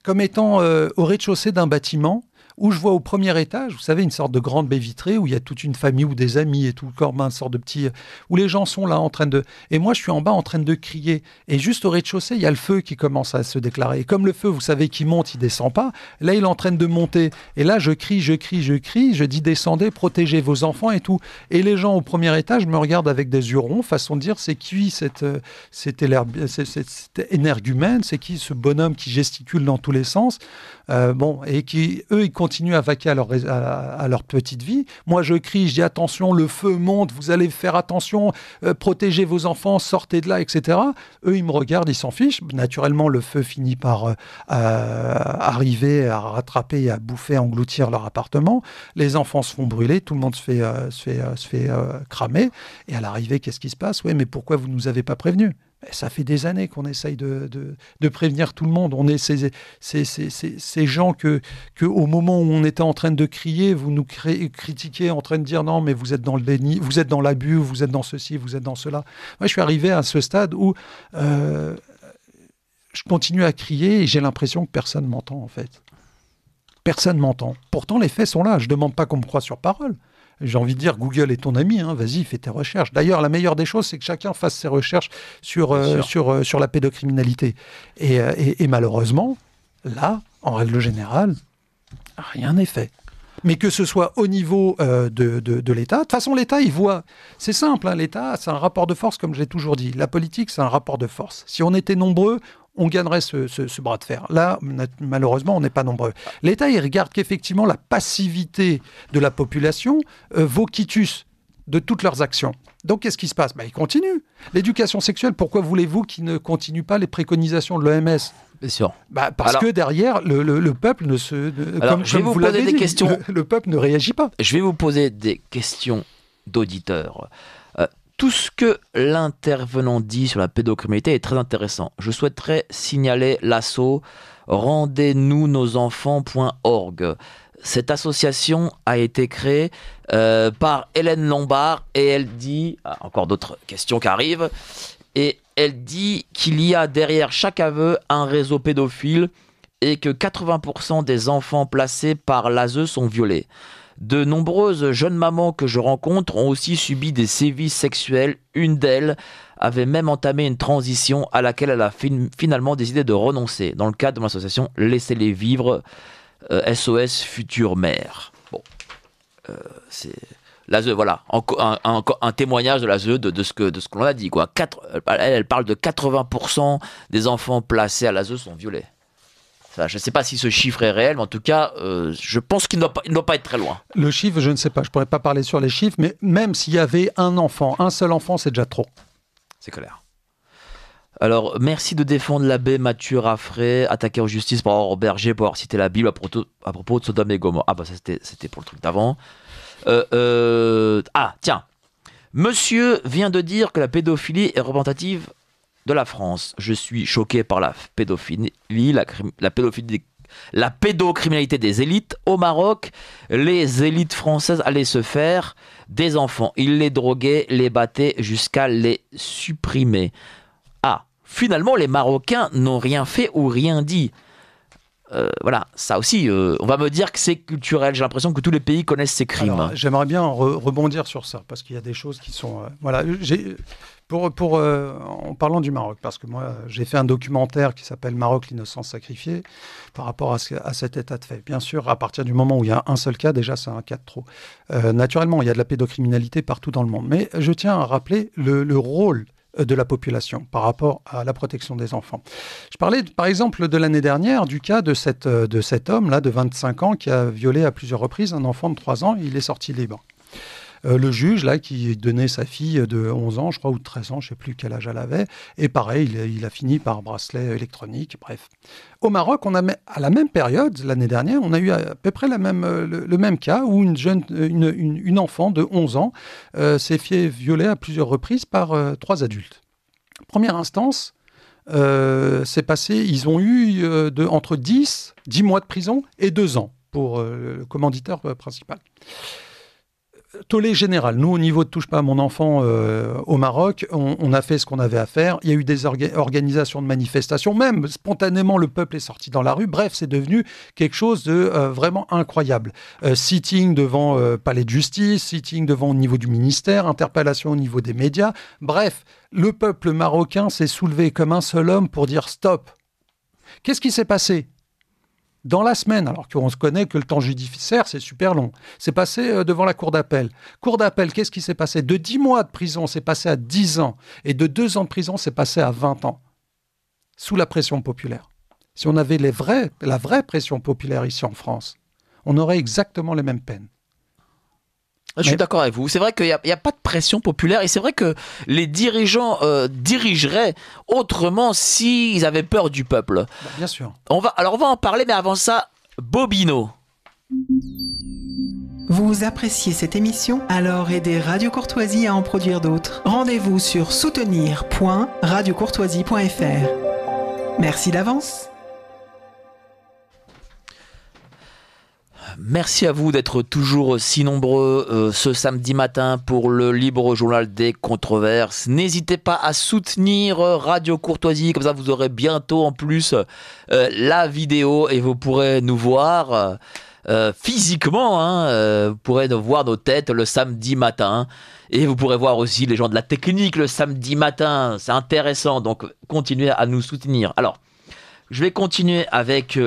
comme étant au rez-de-chaussée d'un bâtiment où je vois au premier étage, vous savez, une sorte de grande baie vitrée où il y a toute une famille ou des amis et tout le corps, une sorte de petit... où les gens sont là en train de... Et moi, je suis en bas en train de crier. Et juste au rez-de-chaussée, il y a le feu qui commence à se déclarer. Et comme le feu, vous savez, qui monte, il descend pas. Là, il est en train de monter. Et là, je crie. Je dis, descendez, protégez vos enfants et tout. Et les gens au premier étage me regardent avec des yeux ronds, façon de dire, c'est qui cette énergumène? C'est qui ce bonhomme qui gesticule dans tous les sens? Et qui, eux, ils continuent à vaquer à leur petite vie. Moi, je crie, je dis attention, le feu monte, vous allez faire attention, protégez vos enfants, sortez de là, etc. Eux, ils me regardent, ils s'en fichent. Naturellement, le feu finit par arriver à rattraper et à bouffer, à engloutir leur appartement. Les enfants se font brûler, tout le monde se fait cramer. Et à l'arrivée, qu'est-ce qui se passe? Oui, mais pourquoi vous ne nous avez pas prévenus? Ça fait des années qu'on essaye de prévenir tout le monde. On est ces gens que au moment où on était en train de crier, vous nous critiquez en train de dire non, mais vous êtes dans le déni, vous êtes dans l'abus, vous êtes dans ceci, vous êtes dans cela. Moi, je suis arrivé à ce stade où je continue à crier et j'ai l'impression que personne m'entend, en fait. Personne m'entend. Pourtant, les faits sont là. Je ne demande pas qu'on me croie sur parole. J'ai envie de dire, Google est ton ami, hein, vas-y, fais tes recherches. D'ailleurs, la meilleure des choses, c'est que chacun fasse ses recherches sur la pédocriminalité. Et malheureusement, là, en règle générale, rien n'est fait. Mais que ce soit au niveau de l'État, de toute façon, l'État, il voit, c'est simple, hein, l'État, c'est un rapport de force, comme je l'ai toujours dit. La politique, c'est un rapport de force. Si on était nombreux, on gagnerait ce bras de fer. Là, malheureusement, on n'est pas nombreux. L'État, il regarde qu'effectivement, la passivité de la population vaut quitus de toutes leurs actions. Donc, qu'est-ce qui se passe? Il continue. L'éducation sexuelle, pourquoi voulez-vous qu'il ne continue pas les préconisations de l'OMS? Bien sûr. Parce que derrière, le peuple ne se... je vais vous poser des questions. Le peuple ne réagit pas. Je vais vous poser des questions d'auditeurs. Tout ce que l'intervenant dit sur la pédocriminalité est très intéressant. Je souhaiterais signaler l'assaut rendez-nous-nos-enfants.org. Cette association a été créée par Hélène Lombard et elle dit, encore d'autres questions qui arrivent, et elle dit qu'il y a derrière chaque aveu un réseau pédophile et que 80% des enfants placés par l'ASE sont violés. De nombreuses jeunes mamans que je rencontre ont aussi subi des sévices sexuels. Une d'elles avait même entamé une transition à laquelle elle a finalement décidé de renoncer dans le cadre de mon association Laissez-les vivre, SOS Future Mère. Bon, c'est l'ASE, voilà, un témoignage de l'ASE de ce que l'on a dit, quoi. Elle parle de 80% des enfants placés à l'ASE sont violés. Je ne sais pas si ce chiffre est réel, mais en tout cas, je pense qu'il ne doit pas être très loin. Le chiffre, je ne sais pas, je ne pourrais pas parler sur les chiffres, mais même s'il y avait un seul enfant, c'est déjà trop. C'est clair. Alors, merci de défendre l'abbé Mathieu Raffray, attaqué en justice par Robert Berger pour avoir cité la Bible à propos de Sodome et Gomorrhe. Ah bah ça c'était pour le truc d'avant. Tiens. Monsieur vient de dire que la pédophilie est représentative de la France. Je suis choqué par la pédophilie, la pédocriminalité des élites. Au Maroc, les élites françaises allaient se faire des enfants. Ils les droguaient, les battaient jusqu'à les supprimer. Finalement, les Marocains n'ont rien fait ou rien dit. Voilà, ça aussi, on va me dire que c'est culturel. J'ai l'impression que tous les pays connaissent ces crimes. Alors, j'aimerais bien rebondir sur ça, parce qu'il y a des choses qui sont... voilà, en parlant du Maroc, parce que moi, j'ai fait un documentaire qui s'appelle Maroc, l'innocence sacrifiée, par rapport à cet état de fait. Bien sûr, à partir du moment où il y a un seul cas, déjà, c'est un cas de trop. Naturellement, il y a de la pédocriminalité partout dans le monde. Mais je tiens à rappeler le rôle de la population par rapport à la protection des enfants. Je parlais par exemple de l'année dernière du cas de cet homme-là de 25 ans qui a violé à plusieurs reprises un enfant de 3 ans. Il est sorti libre. Le juge, là, qui donnait sa fille de 11 ans, je crois, ou de 13 ans, je ne sais plus quel âge elle avait, et pareil, il a fini par bracelet électronique, bref. Au Maroc, à la même période, l'année dernière, on a eu à peu près le même cas où une enfant de 11 ans s'est fait violer à plusieurs reprises par 3 adultes. Première instance, c'est passé, ils ont eu entre 10 mois de prison et 2 ans pour le commanditaire principal. Tollé général. Nous, au niveau de Touche pas à mon enfant au Maroc, on a fait ce qu'on avait à faire. Il y a eu des organisations de manifestations. Même spontanément, le peuple est sorti dans la rue. Bref, c'est devenu quelque chose de vraiment incroyable. Sitting devant palais de justice, sitting devant au niveau du ministère, interpellation au niveau des médias. Bref, le peuple marocain s'est soulevé comme un seul homme pour dire stop. Qu'est-ce qui s'est passé ? Dans la semaine, alors qu'on se connaît que le temps judiciaire, c'est super long, c'est passé devant la cour d'appel. Cour d'appel, qu'est-ce qui s'est passé ? De 10 mois de prison, c'est passé à 10 ans. Et de 2 ans de prison, c'est passé à 20 ans. Sous la pression populaire. Si on avait la vraie pression populaire ici en France, on aurait exactement les mêmes peines. Je suis d'accord avec vous. C'est vrai qu'il n'y a pas de pression populaire et c'est vrai que les dirigeants dirigeraient autrement s'ils avaient peur du peuple. Bien sûr. On va en parler, mais avant ça, Bobino. Vous appréciez cette émission ? Alors aidez Radio Courtoisie à en produire d'autres. Rendez-vous sur soutenir.radiocourtoisie.fr. Merci d'avance. Merci à vous d'être toujours si nombreux ce samedi matin pour le Libre Journal des Controverses. N'hésitez pas à soutenir Radio Courtoisie, comme ça vous aurez bientôt en plus la vidéo et vous pourrez nous voir physiquement. Vous pourrez nous voir nos têtes le samedi matin. Et vous pourrez voir aussi les gens de la technique le samedi matin. C'est intéressant, donc continuez à nous soutenir. Alors, je vais continuer avec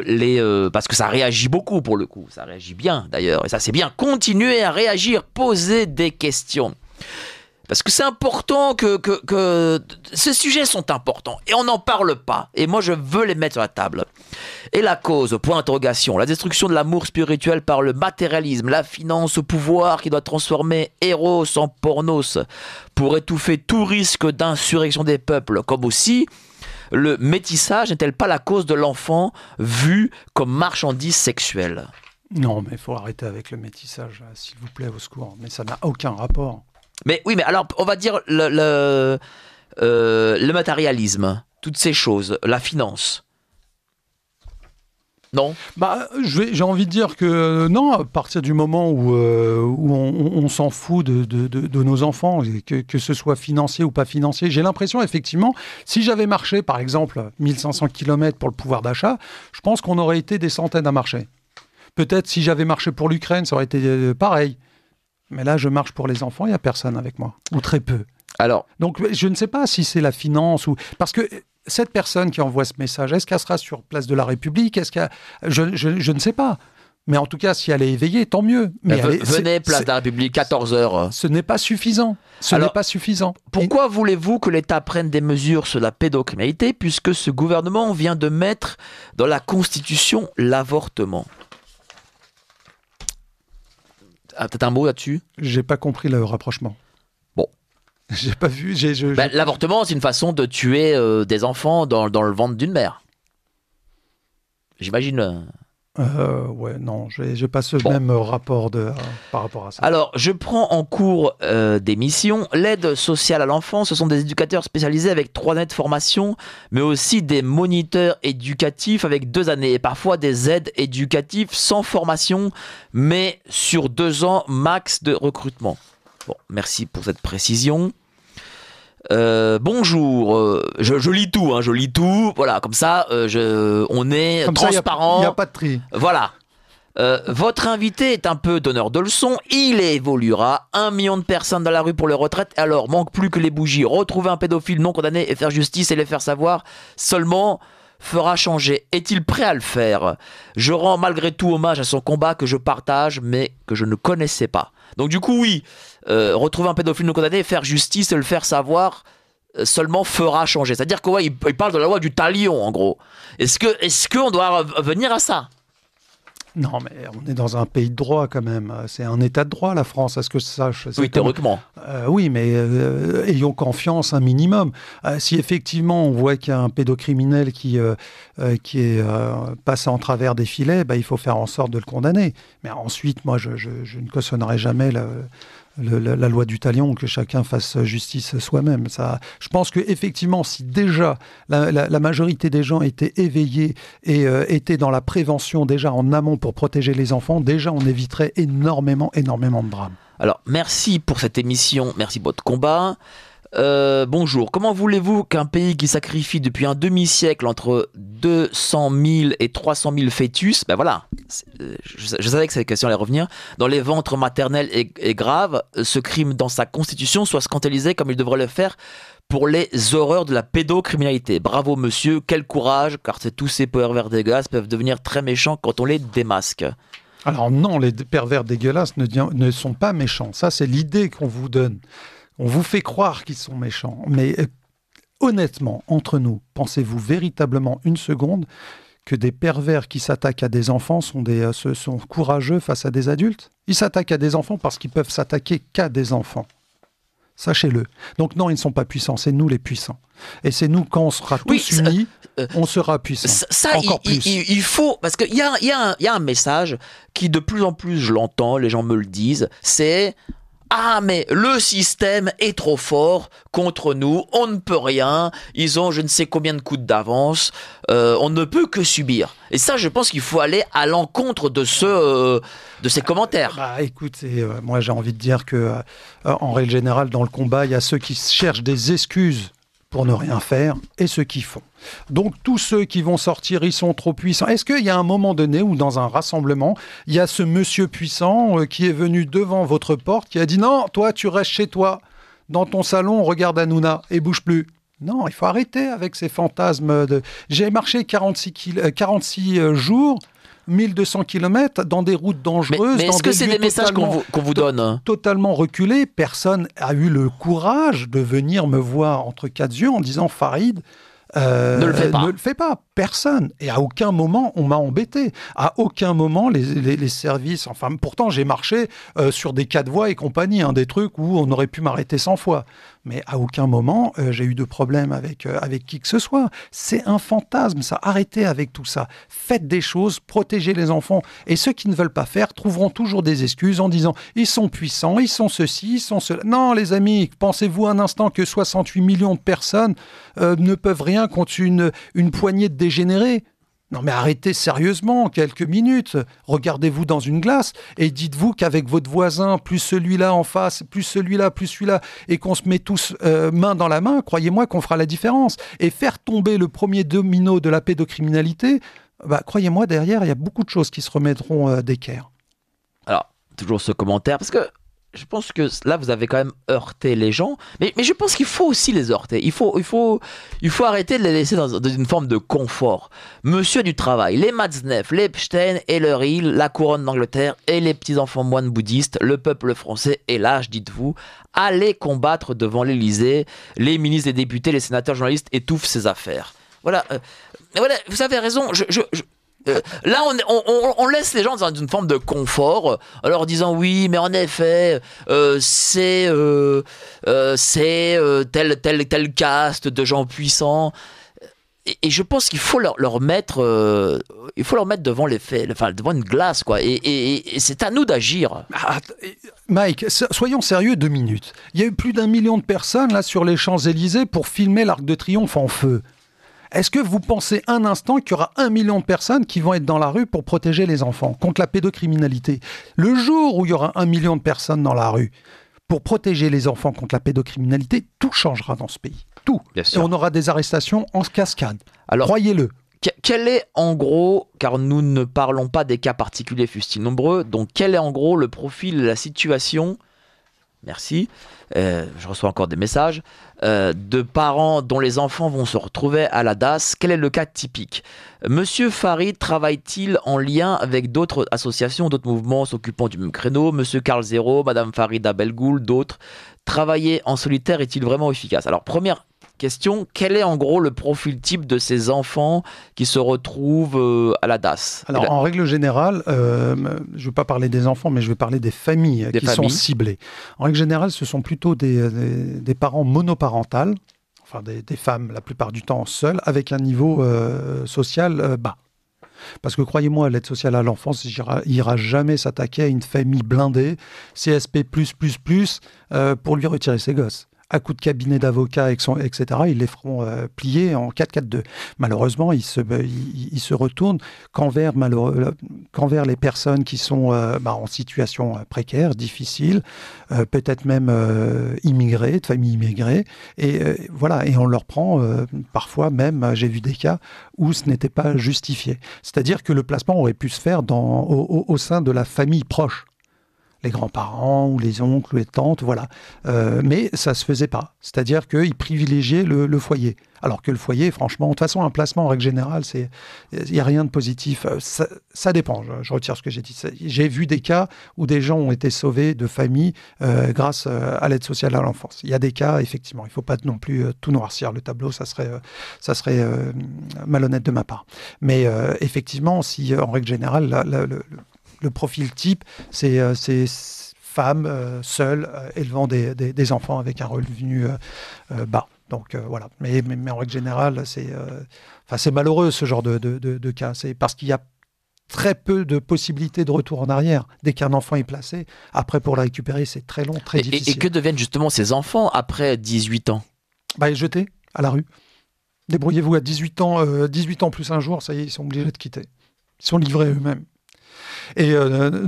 parce que ça réagit beaucoup pour le coup. Ça réagit bien d'ailleurs. Et ça c'est bien. Continuez à réagir. Posez des questions. Parce que c'est important que ces sujets sont importants. Et on n'en parle pas. Et moi je veux les mettre sur la table. Et la cause, point d'interrogation. La destruction de l'amour spirituel par le matérialisme. La finance au pouvoir qui doit transformer Eros en pornos. Pour étouffer tout risque d'insurrection des peuples. Comme aussi... le métissage n'est-elle pas la cause de l'enfant vu comme marchandise sexuelle ? Non, mais il faut arrêter avec le métissage, s'il vous plaît, au secours. Mais ça n'a aucun rapport. Mais oui, mais alors, on va dire le matérialisme, toutes ces choses, la finance. Non. J'ai envie de dire que non, à partir du moment où on s'en fout de nos enfants, que ce soit financier ou pas financier, j'ai l'impression effectivement, si j'avais marché par exemple 1500 km pour le pouvoir d'achat, je pense qu'on aurait été des centaines à marcher. Peut-être si j'avais marché pour l'Ukraine, ça aurait été pareil. Mais là, je marche pour les enfants, il n'y a personne avec moi, ou très peu. Alors, donc, je ne sais pas si c'est la finance ou... Parce que cette personne qui envoie ce message, est-ce qu'elle sera sur Place de la République? Je ne sais pas. Mais en tout cas, si elle est éveillée, tant mieux. Mais venez, Place de la République, 14h. Ce n'est pas suffisant. N'est pas suffisant. Pourquoi voulez-vous que l'État prenne des mesures sur la pédocriminalité puisque ce gouvernement vient de mettre dans la Constitution l'avortement? Peut-être un mot là-dessus? J'ai pas compris le rapprochement. Bon. J'ai pas vu. L'avortement, c'est une façon de tuer des enfants dans le ventre d'une mère. J'imagine. Ouais, non, j'ai pas ce même rapport par rapport à ça. Alors, je prends en cours d'émission l'aide sociale à l'enfant. Ce sont des éducateurs spécialisés avec 3 années de formation, mais aussi des moniteurs éducatifs avec 2 années, et parfois des aides éducatives sans formation, mais sur 2 ans max de recrutement. Bon, merci pour cette précision. Bonjour, je lis tout, je lis tout, voilà, comme ça, on est comme transparent. Il n'y a pas de tri. Voilà. Votre invité est un peu donneur de leçons, il évoluera 1 million de personnes dans la rue pour les retraites, alors manque plus que les bougies. Retrouver un pédophile non condamné et faire justice et les faire savoir seulement fera changer. Est-il prêt à le faire? Je rends malgré tout hommage à son combat que je partage, mais que je ne connaissais pas. Donc du coup, oui, retrouver un pédophile non condamné, faire justice et le faire savoir seulement fera changer. C'est-à-dire qu'il parle de la loi du talion, en gros. Est-ce qu'on doit revenir à ça? Non, mais on est dans un pays de droit quand même. C'est un état de droit, la France, à ce que je sache. Oui, théoriquement. Oui, mais ayons confiance un minimum. Si effectivement on voit qu'il y a un pédocriminel qui est passé en travers des filets, il faut faire en sorte de le condamner. Mais ensuite, moi, je ne cautionnerai jamais la loi du talion, que chacun fasse justice soi-même. Je pense qu'effectivement, si déjà la majorité des gens étaient éveillés et étaient dans la prévention déjà en amont pour protéger les enfants, déjà on éviterait énormément de drames. Alors, merci pour cette émission, merci pour votre combat. Bonjour, comment voulez-vous qu'un pays qui sacrifie depuis un demi-siècle entre 200 000 et 300 000 fœtus, voilà, je savais que cette question allait revenir, dans les ventres maternels et graves, ce crime dans sa constitution soit scandalisé comme il devrait le faire pour les horreurs de la pédocriminalité. Bravo monsieur, quel courage, car tous ces pervers dégueulasses peuvent devenir très méchants quand on les démasque. Alors non, les pervers dégueulasses ne sont pas méchants, ça c'est l'idée qu'on vous donne. On vous fait croire qu'ils sont méchants. Mais honnêtement, entre nous, pensez-vous véritablement une seconde que des pervers qui s'attaquent à des enfants sont courageux face à des adultes? Ils s'attaquent à des enfants parce qu'ils peuvent s'attaquer qu'à des enfants. Sachez-le. Donc non, ils ne sont pas puissants, c'est nous les puissants. Et c'est nous, quand on sera tous unis, on sera puissants. Ça, encore plus. Il faut... Parce qu'il y a un message qui, de plus en plus, je l'entends, les gens me le disent, c'est... Ah, mais le système est trop fort contre nous, on ne peut rien, ils ont je ne sais combien de coups d'avance, on ne peut que subir. Et ça, je pense qu'il faut aller à l'encontre de ces commentaires. Écoutez, moi j'ai envie de dire que, en règle générale, dans le combat, il y a ceux qui cherchent des excuses pour ne rien faire et ceux qui font. Donc tous ceux qui vont sortir, ils sont trop puissants. Est-ce qu'il y a un moment donné où dans un rassemblement, il y a ce monsieur puissant qui est venu devant votre porte, qui a dit « Non, toi tu restes chez toi, dans ton salon, regarde Hanouna et bouge plus ». Non, il faut arrêter avec ces fantasmes. J'ai marché 46 jours, 1200 km dans des routes dangereuses. Mais est-ce que c'est des messages qu'on vous donne? Totalement reculés. Personne n'a eu le courage de venir me voir entre 4 yeux en disant « Farid, ne le fais pas. Personne. Et à aucun moment, on m'a embêté. À aucun moment, les services... Enfin, pourtant, j'ai marché sur des 4 voies et compagnie, des trucs où on aurait pu m'arrêter 100 fois. Mais à aucun moment, j'ai eu de problème avec qui que ce soit. C'est un fantasme, ça. Arrêtez avec tout ça. Faites des choses, protégez les enfants. Et ceux qui ne veulent pas faire trouveront toujours des excuses en disant « Ils sont puissants, ils sont ceci, ils sont cela ». Non, les amis, pensez-vous un instant que 68 millions de personnes ne peuvent rien contre une poignée de dégénérés? Non mais arrêtez sérieusement, quelques minutes. Regardez-vous dans une glace et dites-vous qu'avec votre voisin, plus celui-là en face, plus celui-là, et qu'on se met tous main dans la main, croyez-moi qu'on fera la différence. Et faire tomber le premier domino de la pédocriminalité, croyez-moi, derrière, il y a beaucoup de choses qui se remettront d'équerre. Alors, toujours ce commentaire, parce que je pense que là, vous avez quand même heurté les gens, mais je pense qu'il faut aussi les heurter. Il faut arrêter de les laisser dans une forme de confort. Monsieur du travail, les Matzneff, les Epstein et leur île, la couronne d'Angleterre et les petits-enfants moines bouddhistes, le peuple français est lâche, dites-vous. Allez combattre devant l'Élysée. Les ministres, les députés, les sénateurs, journalistes étouffent ces affaires. Voilà, vous avez raison. Là, on laisse les gens dans une forme de confort, en leur disant oui, mais en effet, c'est tel caste de gens puissants. Et je pense qu'il faut leur mettre devant les faits, enfin devant une glace, quoi. Et c'est à nous d'agir. Mike, soyons sérieux 2 minutes. Il y a eu plus d'1 million de personnes là sur les Champs-Élysées pour filmer l'Arc de Triomphe en feu. Est-ce que vous pensez un instant qu'il y aura 1 million de personnes qui vont être dans la rue pour protéger les enfants contre la pédocriminalité? Le jour où il y aura 1 million de personnes dans la rue pour protéger les enfants contre la pédocriminalité, tout changera dans ce pays. Tout. Et on aura des arrestations en cascade. Alors, croyez-le. Quel est en gros, car nous ne parlons pas des cas particuliers fussent-ils nombreux, donc quel est en gros le profil, la situation, merci, je reçois encore des messages, de parents dont les enfants vont se retrouver à la DAS. Quel est le cas typique? Monsieur Farid travaille-t-il en lien avec d'autres associations, d'autres mouvements s'occupant du même créneau? Monsieur Karl Zéro, Madame Farida Belgoul, d'autres. Travailler en solitaire est-il vraiment efficace? Alors, première question, quel est en gros le profil type de ces enfants qui se retrouvent à la DAS? Alors, en règle générale, je ne vais pas parler des enfants, mais je vais parler des familles sont ciblées. En règle générale, ce sont plutôt des parents monoparentales, enfin des femmes, la plupart du temps seules, avec un niveau social bas. Parce que croyez-moi, l'aide sociale à l'enfance ira jamais s'attaquer à une famille blindée, CSP++, pour lui retirer ses gosses. À coup de cabinet d'avocats, etc., ils les feront plier en 4-4-2. Malheureusement, ils se retournent qu'envers les personnes qui sont en situation précaire, difficile, peut-être même immigrées, de familles immigrées. Et voilà, et on leur prend parfois même, j'ai vu des cas où ce n'était pas justifié. C'est-à-dire que le placement aurait pu se faire au sein de la famille proche. Les grands-parents ou les oncles ou les tantes, voilà. Mais ça ne se faisait pas. C'est-à-dire qu'ils privilégiaient le foyer. Alors que le foyer, franchement, de toute façon, un placement en règle générale, il n'y a rien de positif. Ça dépend, je retire ce que j'ai dit. J'ai vu des cas où des gens ont été sauvés de familles grâce à l'aide sociale à l'enfance. Il y a des cas, effectivement, il ne faut pas non plus tout noircir le tableau, ça serait malhonnête de ma part. Mais effectivement, si en règle générale, le profil type, c'est femmes seules élevant des enfants avec un revenu bas. Donc voilà. Mais en règle générale, c'est malheureux ce genre de cas. C'est parce qu'il y a très peu de possibilités de retour en arrière. Dès qu'un enfant est placé, après pour le récupérer, c'est très long, très difficile. Et que deviennent justement ces enfants après 18 ans? Jetés à la rue. Débrouillez-vous à 18 ans plus un jour, ça y est, ils sont obligés de quitter. Ils sont livrés eux-mêmes. Et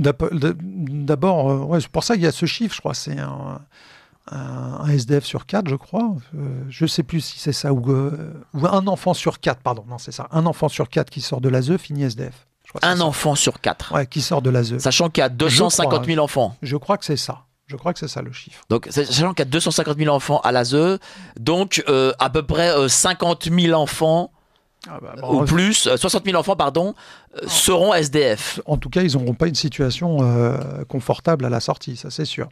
d'abord, c'est pour ça qu'il y a ce chiffre, je crois, c'est un SDF sur 4, je crois. Je ne sais plus si c'est ça, ou un enfant sur 4, pardon, non, c'est ça. Un enfant sur 4 qui sort de l'ASE finit SDF. Un enfant sur 4 qui sort de l'ASE. Sachant qu'il y a 250 000 enfants. Je crois que c'est ça. Je crois que c'est ça le chiffre. Donc, sachant qu'il y a 250 000 enfants à l'ASE, donc à peu près 50 000 enfants ou plus, 60 000 enfants, seront SDF. En tout cas, ils n'auront pas une situation confortable à la sortie, ça c'est sûr.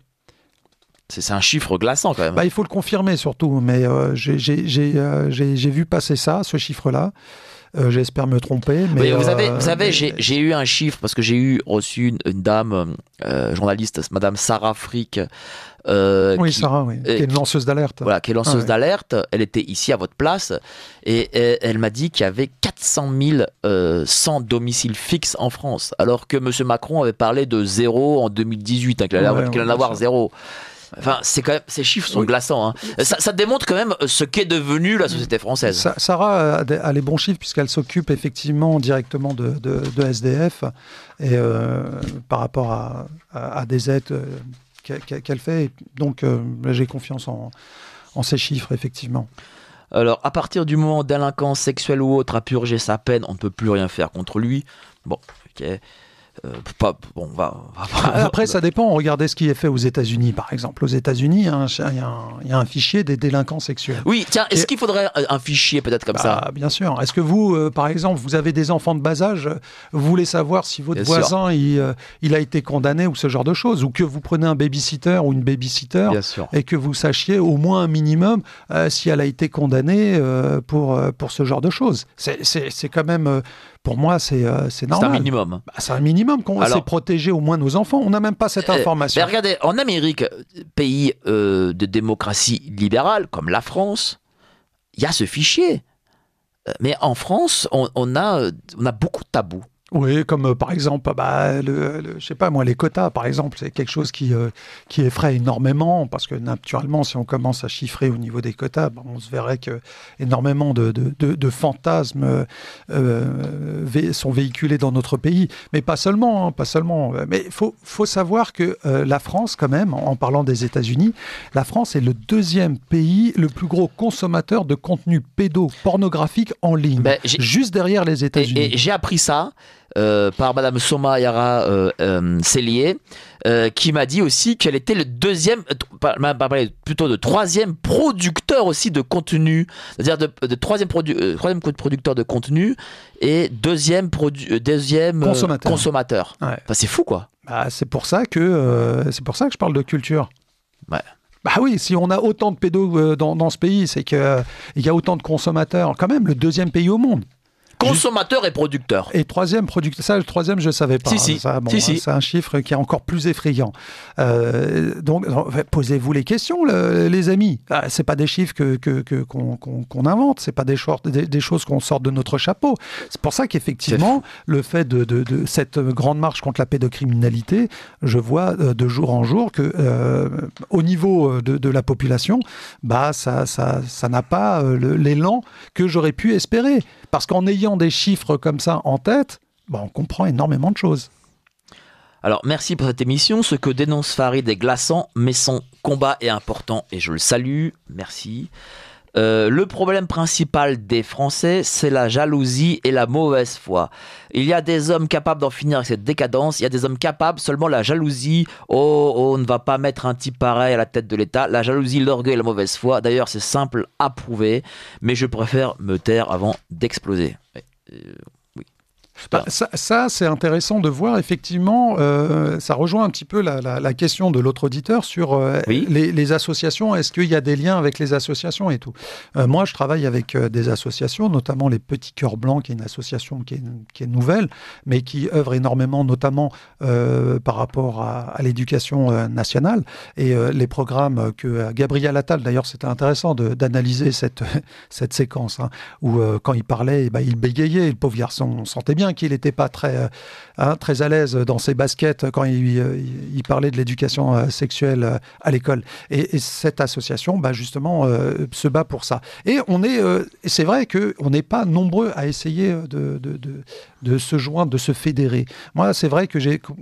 C'est un chiffre glaçant quand même. Il faut le confirmer surtout, mais j'ai vu passer ça, ce chiffre-là. J'espère me tromper. Mais vous savez, j'ai eu un chiffre, parce que j'ai reçu une dame, journaliste, Madame Sarah Frick, Sarah, qui est une lanceuse d'alerte. Voilà, qui est lanceuse d'alerte. Elle était ici à votre place et elle m'a dit qu'il y avait 400 000 sans domicile fixe en France, alors que M. Macron avait parlé de zéro en 2018, qu'il allait en avoir zéro. Enfin, ces chiffres sont glaçants. Hein. Ça démontre quand même ce qu'est devenue la société française. Sarah a les bons chiffres puisqu'elle s'occupe effectivement directement de SDF et par rapport à des aides qu'elle fait. Donc, j'ai confiance en ces chiffres, effectivement. Alors, à partir du moment où délinquant sexuel ou autre a purgé sa peine, on ne peut plus rien faire contre lui. Bon, ok. Après, ça dépend. Regardez ce qui est fait aux États-Unis, par exemple. Aux États-Unis, il y a un fichier des délinquants sexuels. Oui, tiens, est-ce qu'il faudrait un fichier peut-être comme ça ? Bien sûr. Est-ce que vous, par exemple, vous avez des enfants de bas âge, vous voulez savoir si votre voisin il a été condamné ou ce genre de choses, ou que vous prenez un babysitter ou une babysitter et que vous sachiez au moins un minimum si elle a été condamnée pour ce genre de choses. C'est quand même... Pour moi, c'est normal. C'est un minimum. C'est un minimum qu'on sait protéger au moins nos enfants. On n'a même pas cette information. Mais regardez, en Amérique, pays de démocratie libérale, comme la France, il y a ce fichier. Mais en France, on a beaucoup de tabous. Oui, comme par exemple, je sais pas moi, les quotas, par exemple, c'est quelque chose qui effraie énormément, parce que naturellement, si on commence à chiffrer au niveau des quotas, on se verrait que énormément de fantasmes sont véhiculés dans notre pays, mais pas seulement. Mais faut savoir que la France, quand même, en parlant des États-Unis, la France est le deuxième pays le plus gros consommateur de contenu pédopornographique en ligne, juste derrière les États-Unis. Et j'ai appris ça. Par Madame Soma Yara Cellier, qui m'a dit aussi qu'elle était le plutôt le troisième producteur aussi de contenu, c'est-à-dire de troisième producteur de contenu et deuxième consommateur. Ouais. Enfin, c'est fou, quoi. C'est pour ça que je parle de culture. Ouais. Oui, si on a autant de pédos dans ce pays, c'est qu'il y a autant de consommateurs. Quand même, le deuxième pays au monde. Consommateur et producteur. Et troisième producteur. Ça, le troisième, je ne savais pas. C'est un chiffre qui est encore plus effrayant. Donc, posez-vous les questions, les amis. Ce pas des chiffres qu'on invente. Ce pas des choses qu'on sort de notre chapeau. C'est pour ça qu'effectivement, le fait de cette grande marche contre la pédocriminalité, je vois de jour en jour que au niveau de la population, ça n'a pas l'élan que j'aurais pu espérer. Parce qu'en ayant des chiffres comme ça en tête, on comprend énormément de choses. Alors, merci pour cette émission. Ce que dénonce Farid est glaçant, mais son combat est important et je le salue. Merci. Le problème principal des Français, c'est la jalousie et la mauvaise foi. Il y a des hommes capables d'en finir avec cette décadence. Il y a des hommes capables, seulement la jalousie. On ne va pas mettre un type pareil à la tête de l'État. La jalousie, l'orgueil et la mauvaise foi. D'ailleurs, c'est simple à prouver, mais je préfère me taire avant d'exploser. Oui. Ça, c'est intéressant de voir, effectivement, ça rejoint un petit peu la question de l'autre auditeur sur les associations. Est-ce qu'il y a des liens avec les associations et tout ? Moi, je travaille avec des associations, notamment les Petits Cœurs Blancs, qui est une association qui est nouvelle, mais qui œuvre énormément, notamment par rapport à l'éducation nationale. Et les programmes que Gabriel Attal, d'ailleurs, c'était intéressant d'analyser cette séquence, où quand il parlait, il bégayait, le pauvre garçon, on sentait bien qu'il n'était pas très à l'aise dans ses baskets quand il parlait de l'éducation sexuelle à l'école. Et cette association, justement, se bat pour ça. Et c'est vrai qu'on n'est pas nombreux à essayer de se joindre, de se fédérer. Moi, c'est vrai que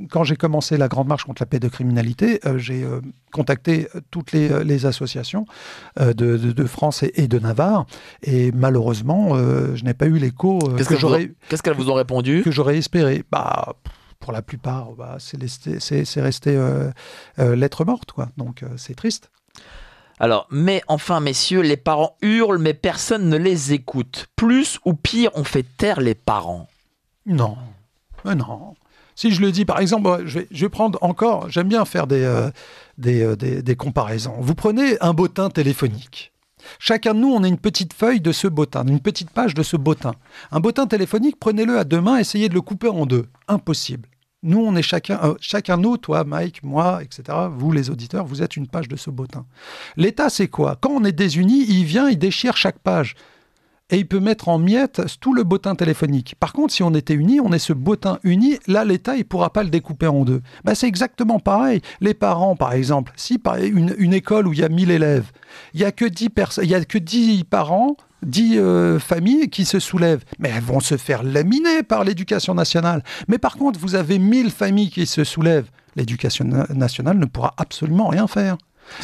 quand j'ai commencé la Grande Marche contre la pédocriminalité, j'ai contacté toutes les associations de France et de Navarre. Et malheureusement, je n'ai pas eu l'écho Qu'est-ce qu'elles vous ont répondu ? Que j'aurais espéré. Pour la plupart, c'est resté lettre morte, quoi. Donc, c'est triste. Alors, mais enfin, messieurs, les parents hurlent, mais personne ne les écoute. Plus ou pire, on fait taire les parents. Non. Si je le dis, par exemple, je vais prendre encore... J'aime bien faire des comparaisons. Vous prenez un bottin téléphonique. Chacun de nous, on a une petite feuille de ce bottin, une petite page de ce bottin. Un bottin téléphonique, prenez-le à deux mains, essayez de le couper en deux. Impossible. Nous, on est chacun nous, toi, Mike, moi, etc., vous, les auditeurs, vous êtes une page de ce bottin. L'État, c'est quoi ? Quand on est désunis, il vient, il déchire chaque page. et il peut mettre en miettes tout le bottin téléphonique. Par contre, si on était unis, on est ce bottin uni, là, l'État, il ne pourra pas le découper en deux. C'est exactement pareil. Les parents, par exemple, si par une école où il y a 1000 élèves, il n'y a que 10 parents, 10 familles qui se soulèvent. Mais elles vont se faire laminer par l'éducation nationale. Mais par contre, vous avez 1000 familles qui se soulèvent. L'éducation nationale ne pourra absolument rien faire.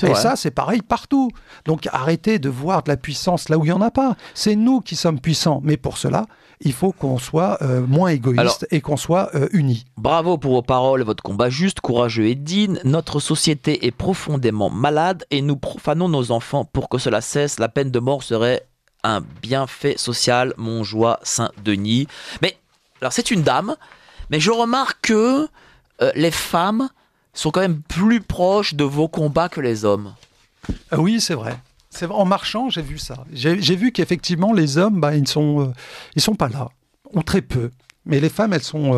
Et ça, c'est pareil partout. Donc arrêtez de voir de la puissance là où il n'y en a pas. C'est nous qui sommes puissants. Mais pour cela, il faut qu'on soit moins égoïste et qu'on soit unis. Bravo pour vos paroles et votre combat juste, courageux et digne. Notre société est profondément malade et nous profanons nos enfants pour que cela cesse. La peine de mort serait un bienfait social, Montjoie, Saint-Denis. Mais, alors c'est une dame, mais je remarque que les femmes sont quand même plus proches de vos combats que les hommes. Oui, c'est vrai. En marchant, j'ai vu ça. J'ai vu qu'effectivement, les hommes, ils sont pas là, ou très peu. Mais les femmes, elles sont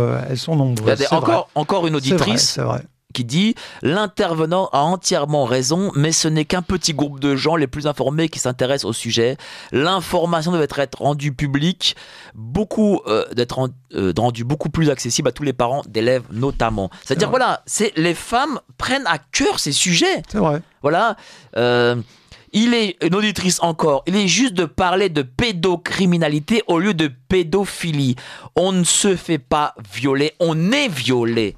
nombreuses. Il y a encore une auditrice c'est vrai. Qui dit « L'intervenant a entièrement raison, mais ce n'est qu'un petit groupe de gens les plus informés qui s'intéressent au sujet. L'information doit être rendue publique, rendue beaucoup plus accessible à tous les parents d'élèves notamment. » C'est-à-dire, les femmes prennent à cœur ces sujets. C'est vrai. Voilà. Il est une auditrice encore. Il est juste de parler de pédocriminalité au lieu de pédophilie. On ne se fait pas violer, on est violé.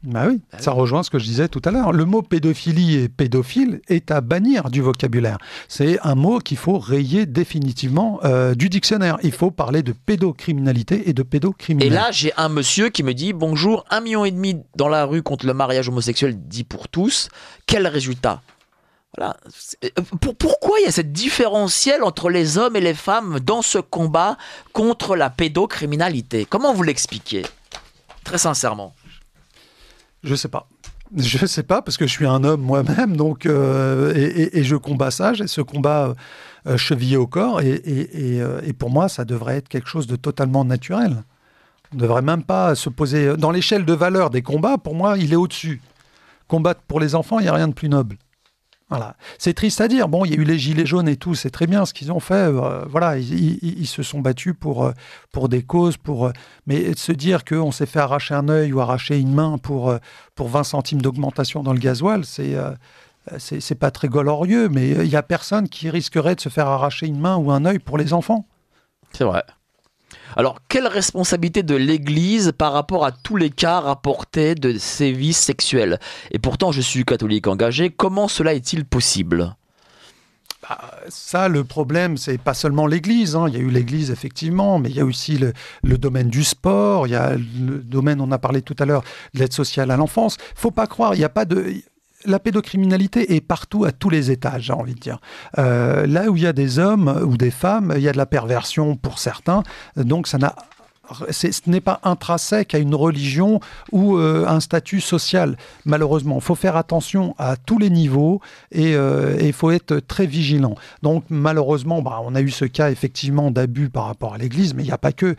Oui, ça rejoint ce que je disais tout à l'heure. Le mot pédophilie et pédophile est à bannir du vocabulaire. C'est un mot qu'il faut rayer définitivement du dictionnaire. Il faut parler de pédocriminalité et de pédocriminel. Et là, j'ai un monsieur qui me dit « Bonjour, 1,5 million dans la rue contre le mariage homosexuel dit pour tous. Quel résultat ?» Voilà. Pourquoi il y a cette différentielle entre les hommes et les femmes dans ce combat contre la pédocriminalité? Comment vous l'expliquez? Très sincèrement. Je sais pas. Je sais pas parce que je suis un homme moi-même, donc et je combats ça. J'ai ce combat chevillé au corps et pour moi, ça devrait être quelque chose de totalement naturel. On ne devrait même pas se poser dans l'échelle de valeur des combats. Pour moi, il est au-dessus. Combattre pour les enfants, il n'y a rien de plus noble. Voilà. C'est triste à dire. Bon, il y a eu les gilets jaunes et tout, c'est très bien ce qu'ils ont fait. Ils se sont battus pour des causes, mais se dire qu'on s'est fait arracher un œil ou arracher une main pour 20 centimes d'augmentation dans le gasoil, c'est pas très glorieux, mais il n'y a personne qui risquerait de se faire arracher une main ou un œil pour les enfants. C'est vrai. Alors, quelle responsabilité de l'Église par rapport à tous les cas rapportés de sévices sexuels? Et pourtant, je suis catholique engagé. Comment cela est-il possible? Ça, le problème, c'est pas seulement l'Église. Il y a eu l'Église, effectivement, mais il y a aussi le domaine du sport. Il y a le domaine, on a parlé tout à l'heure, de l'aide sociale à l'enfance. Faut pas croire, il n'y a pas de... La pédocriminalité est partout, à tous les étages, j'ai envie de dire. Là où il y a des hommes ou des femmes, il y a de la perversion pour certains. Donc, ce n'est pas intrinsèque à une religion ou un statut social, malheureusement. Il faut faire attention à tous les niveaux et il faut être très vigilant. Donc, malheureusement, on a eu ce cas, effectivement, d'abus par rapport à l'Église, mais il n'y a pas que.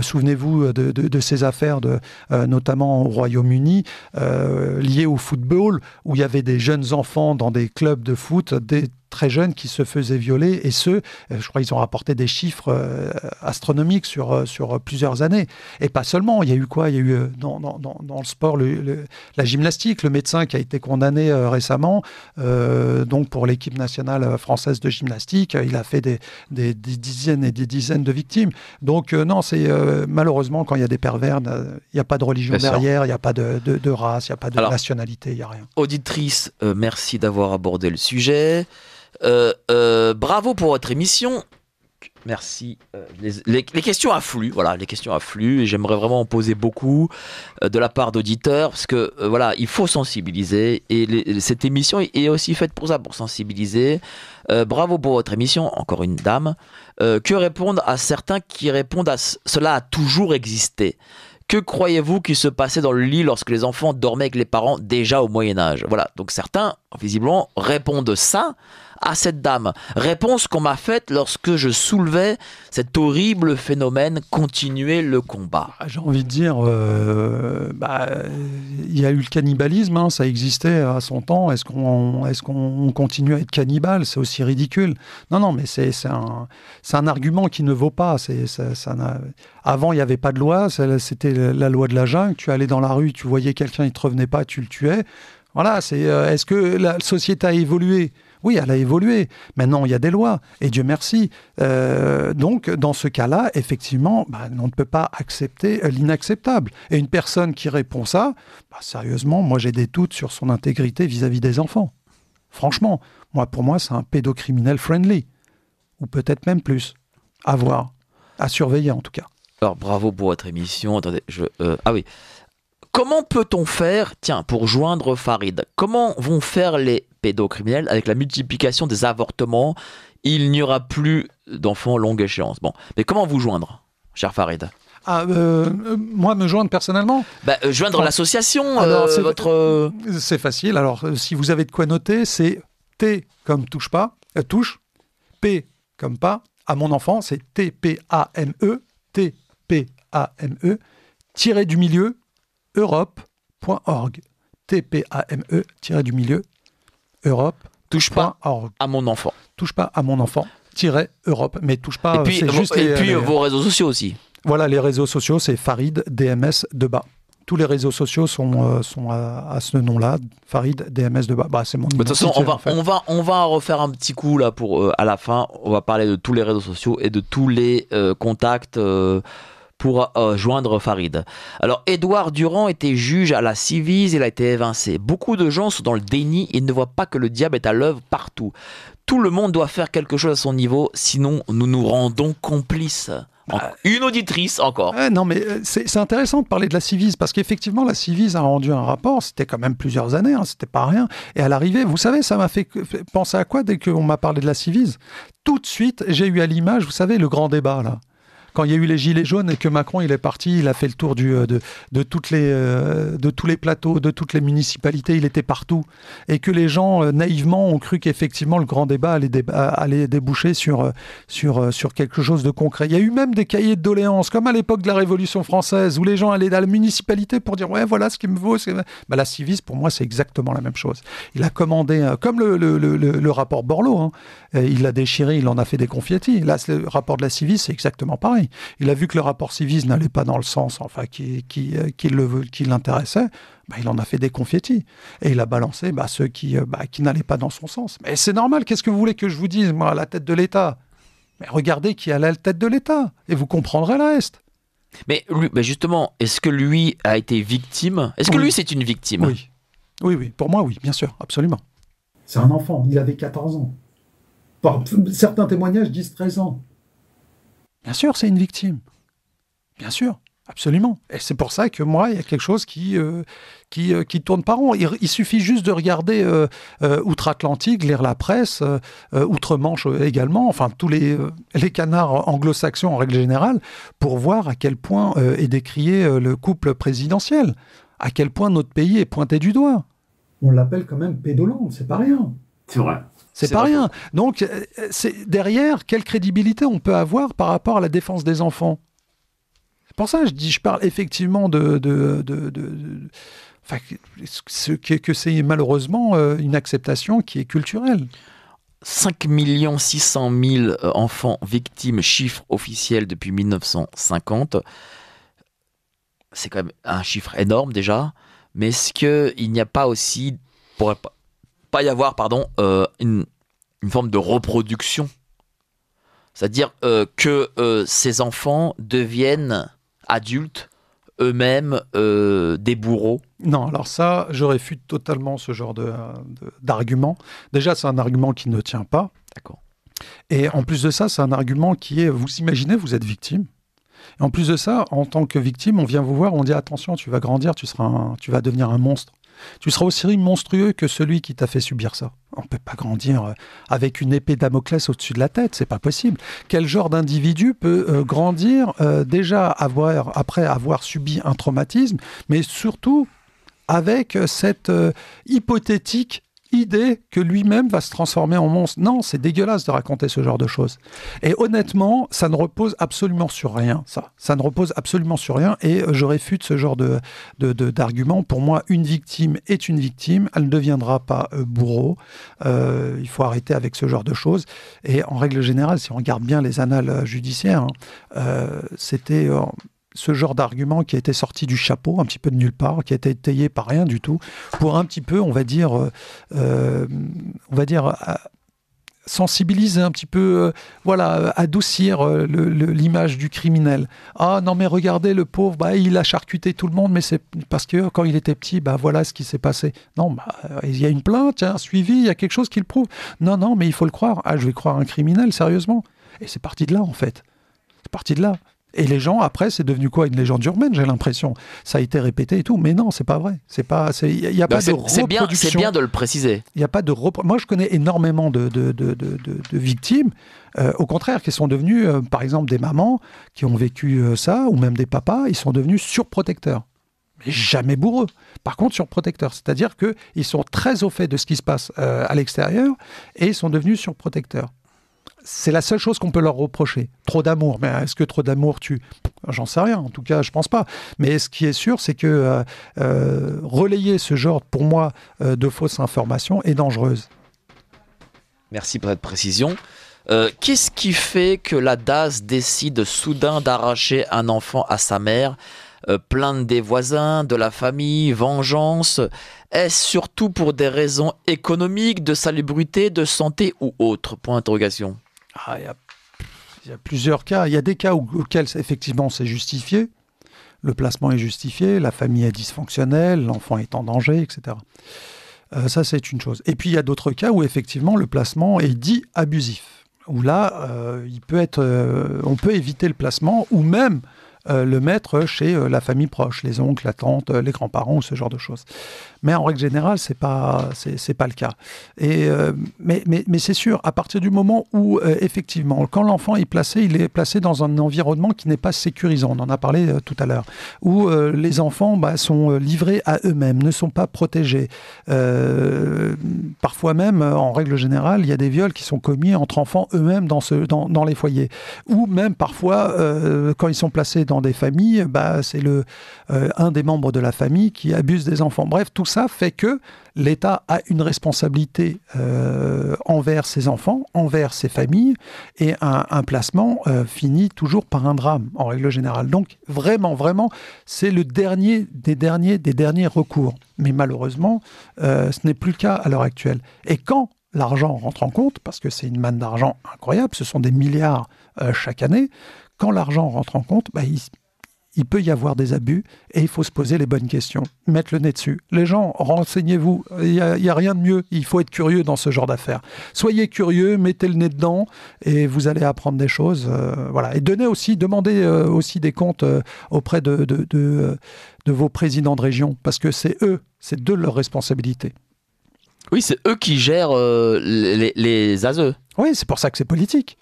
Souvenez-vous de ces affaires, notamment au Royaume-Uni, liées au football, où il y avait des jeunes enfants dans des clubs de foot, des très jeunes qui se faisaient violer, et je crois qu'ils ont rapporté des chiffres astronomiques sur plusieurs années. Et pas seulement, il y a eu quoi? Il y a eu dans le sport la gymnastique, le médecin qui a été condamné récemment, donc pour l'équipe nationale française de gymnastique, il a fait des dizaines et des dizaines de victimes. Donc non, c'est malheureusement quand il y a des pervers, il n'y a pas de religion derrière, il n'y a pas de race, il n'y a pas de nationalité, il n'y a rien. Auditrice, merci d'avoir abordé le sujet. Bravo pour votre émission. Merci. Les questions affluent, les questions affluent et j'aimerais vraiment en poser beaucoup de la part d'auditeurs parce que il faut sensibiliser et cette émission est aussi faite pour ça, pour sensibiliser. Bravo pour votre émission, encore une dame. Que répondre à certains qui répondent à cela a toujours existé? Que croyez-vous qu'il se passait dans le lit lorsque les enfants dormaient avec les parents déjà au Moyen-Âge? Voilà, donc certains, visiblement, répondent ça à cette dame. Réponse qu'on m'a faite lorsque je soulevais cet horrible phénomène, continuer le combat. J'ai envie de dire, il y a eu le cannibalisme, hein, ça existait à son temps. Est-ce qu'on continue à être cannibale? C'est aussi ridicule. Non, mais c'est un argument qui ne vaut pas. Avant, il n'y avait pas de loi, c'était la loi de la jungle. Tu allais dans la rue, tu voyais quelqu'un, il ne te revenait pas, tu le tuais. Voilà, est-ce que la société a évolué? Oui, elle a évolué. Maintenant, il y a des lois, et Dieu merci. Donc, dans ce cas-là, effectivement, on ne peut pas accepter l'inacceptable. Et une personne qui répond ça, sérieusement, moi, j'ai des doutes sur son intégrité vis-à-vis des enfants. Franchement, pour moi, c'est un pédocriminel friendly. Ou peut-être même plus. À voir. À surveiller, en tout cas. Alors, bravo pour votre émission. Attendez, ah oui. Comment peut-on faire, pour joindre Farid? Comment vont faire les pédocriminels avec la multiplication des avortements? Il n'y aura plus d'enfants longue échéance. Bon, mais comment vous joindre, cher Farid? Moi, me joindre personnellement? Joindre l'association, C'est facile. Alors, si vous avez de quoi noter, c'est T comme touche, P comme pas, à mon enfant, c'est TPAME, TPAME, tiré du milieu, Europe.org. TPAME, Europe. Touche pas à mon enfant. Touche pas à mon enfant, Europe. Mais touche pas. Et puis, vos réseaux sociaux aussi. Voilà, les réseaux sociaux, c'est Farid DMS de bas. Tous les réseaux sociaux sont à ce nom-là, Farid DMS de bas. C'est mon. De toute façon, on va refaire un petit coup là pour à la fin. On va parler de tous les réseaux sociaux et de tous les contacts. Pour joindre Farid. Alors, Édouard Durand était juge à la Civise, il a été évincé. Beaucoup de gens sont dans le déni et ne voient pas que le diable est à l'œuvre partout. Tout le monde doit faire quelque chose à son niveau, sinon nous nous rendons complices. Une auditrice encore. Non, mais c'est intéressant de parler de la Civise, parce qu'effectivement, la Civise a rendu un rapport, c'était quand même plusieurs années, c'était pas rien. Et à l'arrivée, vous savez, ça m'a fait penser à quoi dès qu'on m'a parlé de la Civise? Tout de suite, j'ai eu à l'image, vous savez, le grand débat, là. Quand il y a eu les gilets jaunes et que Macron il est parti, il a fait le tour de tous les plateaux, de toutes les municipalités, il était partout. Et que les gens naïvement ont cru qu'effectivement le grand débat allait déboucher sur quelque chose de concret. Il y a eu même des cahiers de doléances, comme à l'époque de la Révolution française, où les gens allaient dans la municipalité pour dire « ouais, voilà ce qu'il me vaut ». La Civise, pour moi, c'est exactement la même chose. Il a commandé, comme le rapport Borloo, hein, il l'a déchiré, il en a fait des confettis. Là, le rapport de la Civise, c'est exactement pareil. Il a vu que le rapport Civise n'allait pas dans le sens qui l'intéressait, il en a fait des confettis. Et il a balancé ceux qui n'allaient pas dans son sens. Mais c'est normal, qu'est-ce que vous voulez que je vous dise, moi, à la tête de l'État? Mais regardez qui est à la tête de l'État, et vous comprendrez le reste. Mais lui, justement, est-ce que lui a été victime? Est-ce que lui, c'est une victime? Oui, pour moi, oui, bien sûr, absolument. C'est un enfant, il avait 14 ans. Certains témoignages disent 13 ans. Bien sûr, c'est une victime. Bien sûr, absolument. Et c'est pour ça que moi, il y a quelque chose qui tourne pas rond. Il suffit juste de regarder outre-Atlantique, lire la presse, outre-Manche également, enfin tous les canards anglo-saxons en règle générale, pour voir à quel point est décrié le couple présidentiel, à quel point notre pays est pointé du doigt. On l'appelle quand même pédoland, c'est pas rien. C'est vrai. C'est pas rien. Donc, derrière, quelle crédibilité on peut avoir par rapport à la défense des enfants? C'est pour ça que je parle effectivement que c'est malheureusement une acceptation qui est culturelle. 5 600 000 enfants victimes, chiffre officiel depuis 1950. C'est quand même un chiffre énorme déjà. Mais est-ce qu'il n'y a pas aussi... pas y avoir une forme de reproduction, c'est-à-dire que ces enfants deviennent adultes eux-mêmes des bourreaux? Non, alors ça, je réfute totalement ce genre d'argument. Déjà, c'est un argument qui ne tient pas. D'accord. Et en plus de ça, c'est un argument qui est, vous imaginez, vous êtes victime. Et en plus de ça, en tant que victime, on vient vous voir, on dit attention, tu vas grandir, tu vas devenir un monstre. Tu seras aussi monstrueux que celui qui t'a fait subir ça. On ne peut pas grandir avec une épée Damoclès au-dessus de la tête, c'est pas possible. Quel genre d'individu peut grandir déjà après avoir subi un traumatisme, mais surtout avec cette hypothétique idée que lui-même va se transformer en monstre. Non, c'est dégueulasse de raconter ce genre de choses. Et honnêtement, ça ne repose absolument sur rien, ça. Ça ne repose absolument sur rien et je réfute ce genre d'argument. Pour moi, une victime est une victime. Elle ne deviendra pas bourreau. Il faut arrêter avec ce genre de choses. Et en règle générale, si on regarde bien les annales judiciaires, c'était... ce genre d'argument qui a été sorti du chapeau, un petit peu de nulle part, qui a été étayé par rien du tout, pour un petit peu, on va dire, sensibiliser un petit peu, adoucir l'image du criminel. Ah non mais regardez le pauvre, il a charcuté tout le monde, mais c'est parce que quand il était petit, voilà ce qui s'est passé. Non, il y a une plainte, il y a un suivi, il y a quelque chose qui le prouve. Non, mais il faut le croire. Ah, je vais croire un criminel, sérieusement. Et c'est parti de là, en fait. C'est parti de là. Et les gens, après, c'est devenu quoi? Une légende urbaine, j'ai l'impression. Ça a été répété et tout, mais non, c'est pas vrai. Il n'y a pas de reproduction. C'est bien de le préciser. Il n'y a pas de Moi, je connais énormément de victimes, au contraire, qui sont devenues, par exemple, des mamans qui ont vécu ça, ou même des papas, ils sont devenus surprotecteurs. Mais jamais bourreux. Par contre, surprotecteurs. C'est-à-dire qu'ils sont très au fait de ce qui se passe à l'extérieur et ils sont devenus surprotecteurs. C'est la seule chose qu'on peut leur reprocher. Trop d'amour. Mais est-ce que trop d'amour tue? J'en sais rien. En tout cas, je pense pas. Mais ce qui est sûr, c'est que relayer ce genre, pour moi, de fausses informations est dangereuse. Merci pour cette précision. Qu'est-ce qui fait que la DAS décide soudain d'arracher un enfant à sa mère? Plainte des voisins, de la famille, vengeance? Est-ce surtout pour des raisons économiques, de salubrité, de santé ou autres? Point d'interrogation. Il y a plusieurs cas. Il y a des cas auxquels effectivement c'est justifié. Le placement est justifié, la famille est dysfonctionnelle, l'enfant est en danger, etc. Ça, c'est une chose. Et puis il y a d'autres cas où effectivement le placement est dit abusif. Où là, on peut éviter le placement ou même le mettre chez la famille proche, les oncles, la tante, les grands-parents ou ce genre de choses. Mais en règle générale, c'est pas le cas. Et mais c'est sûr, à partir du moment où effectivement, quand l'enfant est placé, il est placé dans un environnement qui n'est pas sécurisant. On en a parlé tout à l'heure, où les enfants sont livrés à eux-mêmes, ne sont pas protégés. Parfois même, en règle générale, il y a des viols qui sont commis entre enfants eux-mêmes dans les foyers. Ou même parfois, quand ils sont placés dans des familles, c'est un des membres de la famille qui abuse des enfants. Bref, tout ça fait que l'État a une responsabilité envers ses enfants, envers ses familles, et un placement finit toujours par un drame, en règle générale. Donc, vraiment, c'est le dernier des derniers recours. Mais malheureusement, ce n'est plus le cas à l'heure actuelle. Et quand l'argent rentre en compte, parce que c'est une manne d'argent incroyable, ce sont des milliards chaque année, quand l'argent rentre en compte, il peut y avoir des abus et il faut se poser les bonnes questions, mettre le nez dessus. Les gens, renseignez-vous, il n'y a rien de mieux, il faut être curieux dans ce genre d'affaires. Soyez curieux, mettez le nez dedans et vous allez apprendre des choses. Voilà. Et demandez aussi des comptes auprès de vos présidents de région, parce que c'est de leur responsabilité. Oui, c'est eux qui gèrent les ASE. Oui, c'est pour ça que c'est politique.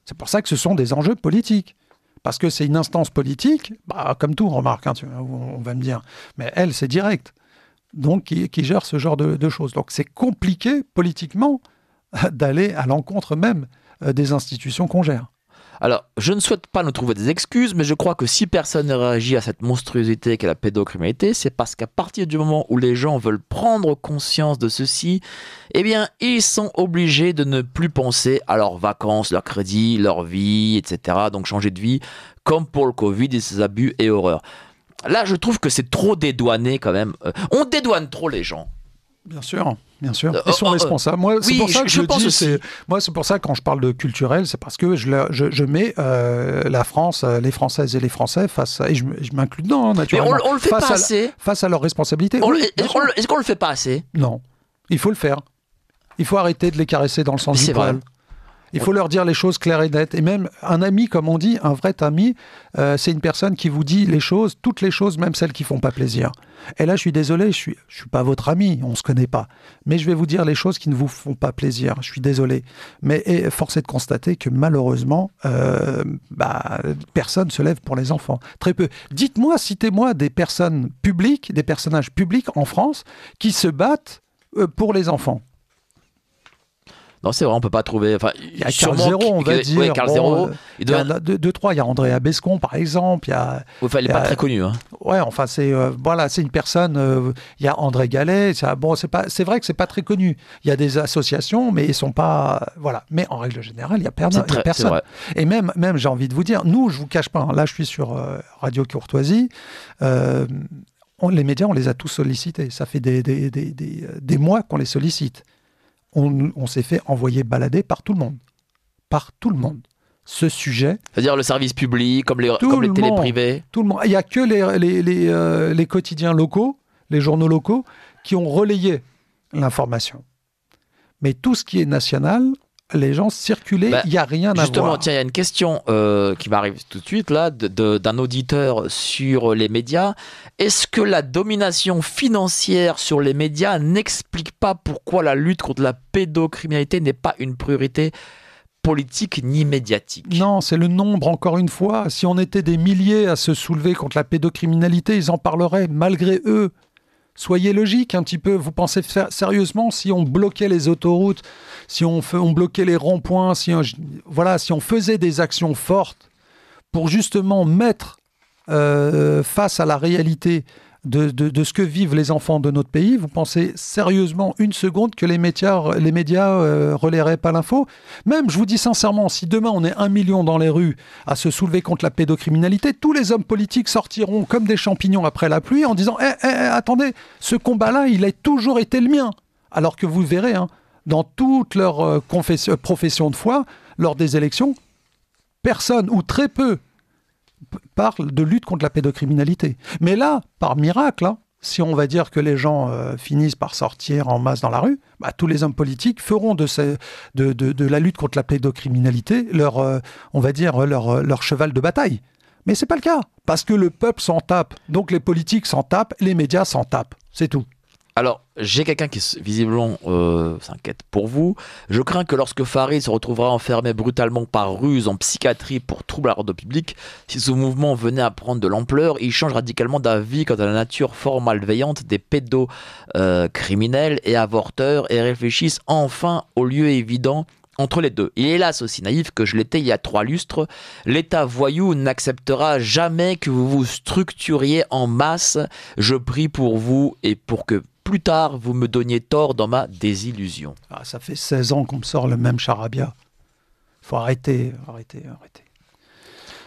C'est pour ça que ce sont des enjeux politiques. Parce que c'est une instance politique, comme tout, remarque, on va me dire. Mais elle, c'est direct. Donc, qui gère ce genre de choses. Donc, c'est compliqué, politiquement, d'aller à l'encontre même des institutions qu'on gère. Alors, je ne souhaite pas nous trouver des excuses, mais je crois que si personne ne réagit à cette monstruosité qu'est la pédocriminalité, c'est parce qu'à partir du moment où les gens veulent prendre conscience de ceci, eh bien, ils sont obligés de ne plus penser à leurs vacances, leur crédit, leur vie, etc. Donc, changer de vie, comme pour le Covid et ses abus et horreurs. Là, je trouve que c'est trop dédouané quand même. On dédouane trop les gens. Bien sûr. Ils sont responsables. Moi, c'est pour ça que je dis. Moi, c'est pour ça que quand je parle de culturel, c'est parce que je mets la France, les Françaises et les Français face à, et je m'inclus dedans, naturellement. Mais on le fait pas assez. Face à leurs responsabilités. Est-ce qu'on le fait pas assez? Non. Il faut le faire. Il faut arrêter de les caresser dans le sens du poil. Il faut leur dire les choses claires et nettes. Et même un ami, comme on dit, un vrai ami, c'est une personne qui vous dit les choses, toutes les choses, même celles qui font pas plaisir. Et là, je suis désolé, je suis pas votre ami, on se connaît pas. Mais je vais vous dire les choses qui ne vous font pas plaisir. Je suis désolé. Mais force est de constater que malheureusement, personne se lève pour les enfants. Très peu. Dites-moi, citez-moi des personnes publiques, des personnages publics en France qui se battent pour les enfants. Non, c'est vrai, on peut pas trouver. Enfin, il y a Carl Zéro, on va dire. Oui, Carl Zéro. Il y en a deux, trois. Il y a Andrea Bescon, par exemple. Enfin, il n'est pas très connu. Hein. Ouais, enfin, c'est une personne. Il y a André Gallet. C'est vrai que c'est pas très connu. Il y a des associations, mais ils sont pas. Voilà. Mais en règle générale, il y a personne. Et même, j'ai envie de vous dire, nous, je vous cache pas. Hein, là, je suis sur Radio Courtoisie. Les médias, on les a tous sollicités. Ça fait des mois qu'on les sollicite. On s'est fait envoyer balader par tout le monde. Par tout le monde. Ce sujet... C'est-à-dire le service public, comme les télés privées. Tout le monde. Il n'y a que les quotidiens locaux, les journaux locaux, qui ont relayé l'information. Mais tout ce qui est national... Les gens circulaient, il n'y a rien à voir. Justement, tiens, il y a une question qui m'arrive tout de suite, là, d'un auditeur sur les médias. Est-ce que la domination financière sur les médias n'explique pas pourquoi la lutte contre la pédocriminalité n'est pas une priorité politique ni médiatique? Non, c'est le nombre, encore une fois. Si on était des milliers à se soulever contre la pédocriminalité, ils en parleraient malgré eux. Soyez logique un petit peu. Vous pensez sérieusement si on bloquait les autoroutes, si on bloquait les ronds-points, si on faisait des actions fortes pour justement mettre face à la réalité de ce que vivent les enfants de notre pays, vous pensez sérieusement une seconde que les médias relayeraient pas l'info? Même, je vous dis sincèrement, si demain on est 1 million dans les rues à se soulever contre la pédocriminalité, tous les hommes politiques sortiront comme des champignons après la pluie en disant attendez, ce combat-là, il a toujours été le mien. Alors que vous verrez, hein, dans toute leur profession de foi, lors des élections, personne ou très peu parle de lutte contre la pédocriminalité. Mais là, par miracle, hein, si on va dire que les gens finissent par sortir en masse dans la rue, tous les hommes politiques feront de la lutte contre la pédocriminalité leur cheval de bataille. Mais c'est pas le cas, parce que le peuple s'en tape, donc les politiques s'en tapent, les médias s'en tapent, c'est tout. Alors, j'ai quelqu'un qui visiblement s'inquiète pour vous. Je crains que lorsque Farid se retrouvera enfermé brutalement par ruse en psychiatrie pour trouble à l'ordre public, si ce mouvement venait à prendre de l'ampleur, il change radicalement d'avis quant à la nature fort malveillante des pédocriminels et avorteurs et réfléchisse enfin au lieu évident entre les deux. Il est hélas aussi naïf que je l'étais il y a 3 lustres. L'État voyou n'acceptera jamais que vous vous structuriez en masse. Je prie pour vous et pour que plus tard vous me donniez tort dans ma désillusion. Ça fait 16 ans qu'on me sort le même charabia. Faut arrêter.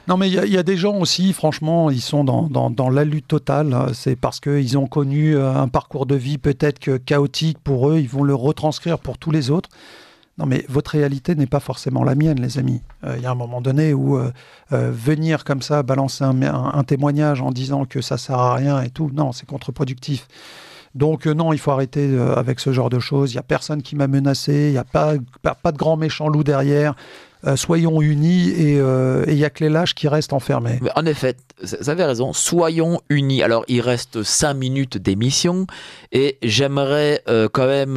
Non mais il y a des gens aussi, franchement, ils sont dans la lutte totale. C'est parce qu'ils ont connu un parcours de vie peut-être que chaotique pour eux. Ils vont le retranscrire pour tous les autres. Non mais votre réalité n'est pas forcément la mienne, les amis. Il y a un moment donné où venir comme ça, balancer un témoignage en disant que ça sert à rien et tout, non, c'est contre-productif. Donc non, il faut arrêter avec ce genre de choses. Il n'y a personne qui m'a menacé, il n'y a pas de grand méchant loup derrière. Soyons unis et il n'y a que les lâches qui restent enfermés. Mais en effet, vous avez raison, soyons unis. Alors, il reste 5 minutes d'émission et j'aimerais quand même...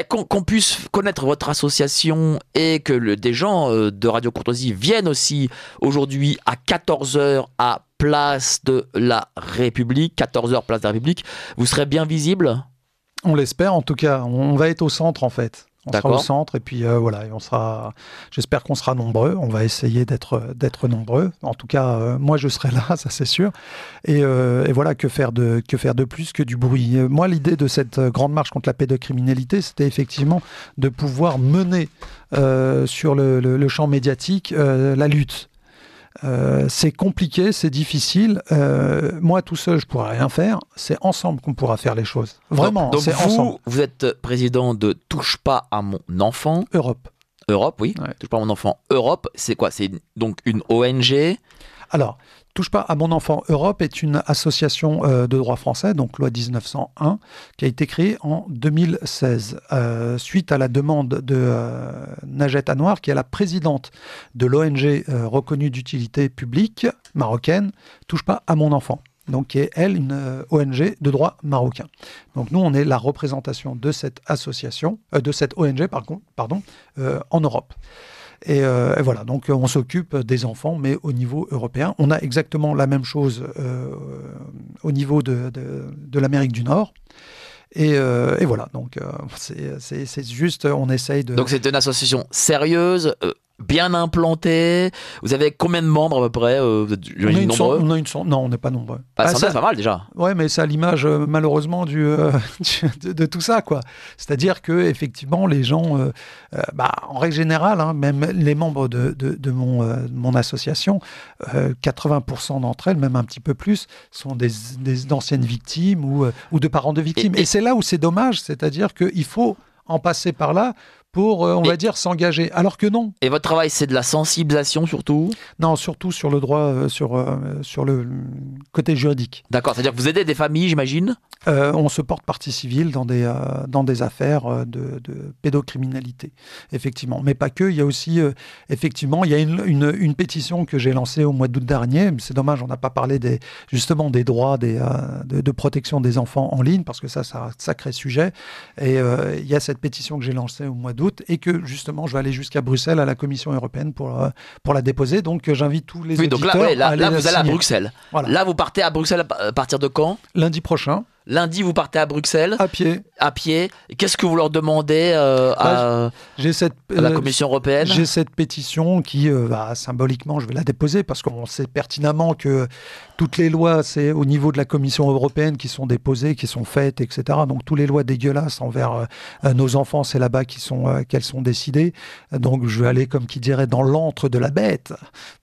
qu'on puisse connaître votre association et que des gens de Radio Courtoisie viennent aussi aujourd'hui à 14h à Place de la République. 14h, Place de la République. Vous serez bien visible ? On l'espère en tout cas. On va être au centre en fait. On D'accord. sera au centre et puis voilà. Et j'espère qu'on sera nombreux. On va essayer d'être nombreux. En tout cas, moi je serai là, ça c'est sûr. Et voilà, que faire de plus que du bruit. Moi, l'idée de cette grande marche contre la pédocriminalité, c'était effectivement de pouvoir mener sur le champ médiatique la lutte. C'est compliqué, c'est difficile. Moi, tout seul, je pourrais rien faire. C'est ensemble qu'on pourra faire les choses. Vraiment, donc c'est ensemble. Vous êtes président de Touche pas à mon enfant. Europe, oui. Ouais. Touche pas à mon enfant. Europe, c'est quoi ? C'est donc une ONG ? Alors, Touche pas à mon enfant Europe est une association de droit français, donc loi 1901, qui a été créée en 2016, suite à la demande de Najat Anwar, qui est la présidente de l'ONG reconnue d'utilité publique marocaine, Touche pas à mon enfant. Donc, qui est, elle, une ONG de droit marocain. Donc, nous, on est la représentation de cette association, de cette ONG, en Europe. Et voilà, donc on s'occupe des enfants, mais au niveau européen. On a exactement la même chose au niveau de l'Amérique du Nord. Et voilà, donc c'est juste, on essaye de... Donc c'est une association sérieuse, bien implantée. Vous avez combien de membres à peu près? Vous êtes nombreux? Non, on n'est pas nombreux. C'est pas mal déjà. Ouais, mais c'est à l'image malheureusement de tout ça, quoi. C'est-à-dire que effectivement, les gens, en règle générale, hein, même les membres de mon association, 80% d'entre elles, même un petit peu plus, sont d'anciennes victimes ou de parents de victimes. Et c'est là où c'est dommage, c'est-à-dire qu'il faut en passer par là pour, on va dire, s'engager. Alors que non. Et votre travail, c'est de la sensibilisation surtout? Non, surtout sur le droit, sur le côté juridique. D'accord, c'est-à-dire que vous aidez des familles, j'imagine? On se porte partie civile dans des affaires de pédocriminalité, effectivement. Mais pas que, il y a aussi, effectivement, il y a une pétition que j'ai lancée au mois d'août dernier. C'est dommage, on n'a pas parlé justement des droits de protection des enfants en ligne, parce que ça, c'est un sacré sujet. Et il y a cette pétition que j'ai lancée au mois d'août et que, justement, je vais aller jusqu'à Bruxelles, à la Commission européenne, pour la déposer. Donc, j'invite tous les auditeurs à aller là, vous allez à signer. Bruxelles. Voilà. Là, vous partez à Bruxelles à partir de quand? Lundi prochain. Lundi, vous partez à Bruxelles. À pied. À pied. Qu'est-ce que vous leur demandez à la Commission européenne? J'ai cette pétition qui, symboliquement, je vais la déposer parce qu'on sait pertinemment que toutes les lois, c'est au niveau de la Commission européenne qui sont déposées, qui sont faites, etc. Donc, toutes les lois dégueulasses envers nos enfants, c'est là-bas qu'elles sont décidées. Donc, je vais aller, comme qui dirait, dans l'antre de la bête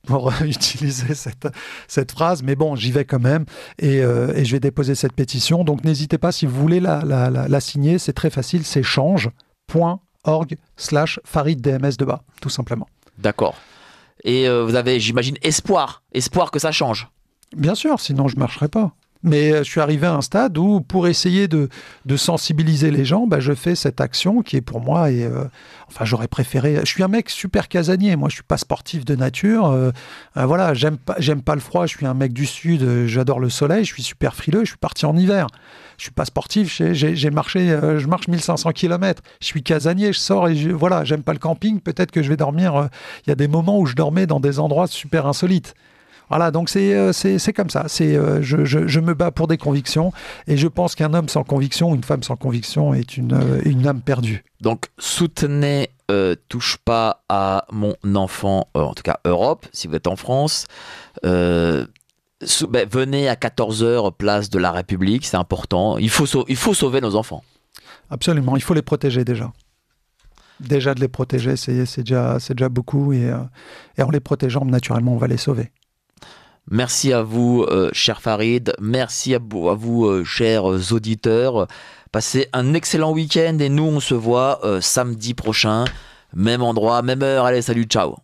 pour utiliser cette phrase. Mais bon, j'y vais quand même et je vais déposer cette pétition. Donc, n'hésitez pas, si vous voulez la signer, c'est très facile, c'est change.org/FaridDMS, tout simplement. D'accord. Et vous avez, j'imagine, espoir que ça change. Bien sûr, sinon je ne marcherai pas. Mais je suis arrivé à un stade où, pour essayer de sensibiliser les gens, je fais cette action qui est pour moi, j'aurais préféré... Je suis un mec super casanier, moi je suis pas sportif de nature, voilà, j'aime pas le froid, je suis un mec du sud, j'adore le soleil, je suis super frileux, je suis parti en hiver. Je suis pas sportif, j'ai marché, je marche 1500 km, je suis casanier, je sors et voilà, j'aime pas le camping, peut-être que je vais dormir, il y a des moments où je dormais dans des endroits super insolites. Voilà, donc c'est comme ça. Je me bats pour des convictions et je pense qu'un homme sans conviction, une femme sans conviction est une âme perdue. Donc soutenez Touche pas à mon enfant, en tout cas Europe, si vous êtes en France. Venez à 14h, place de la République, c'est important. Il faut sauver nos enfants. Absolument, il faut les protéger déjà. Déjà de les protéger, c'est déjà beaucoup et en les protégeant, naturellement, on va les sauver. Merci à vous, cher Farid. Merci à vous, chers auditeurs. Passez un excellent week-end et nous, on se voit samedi prochain. Même endroit, même heure. Allez, salut, ciao.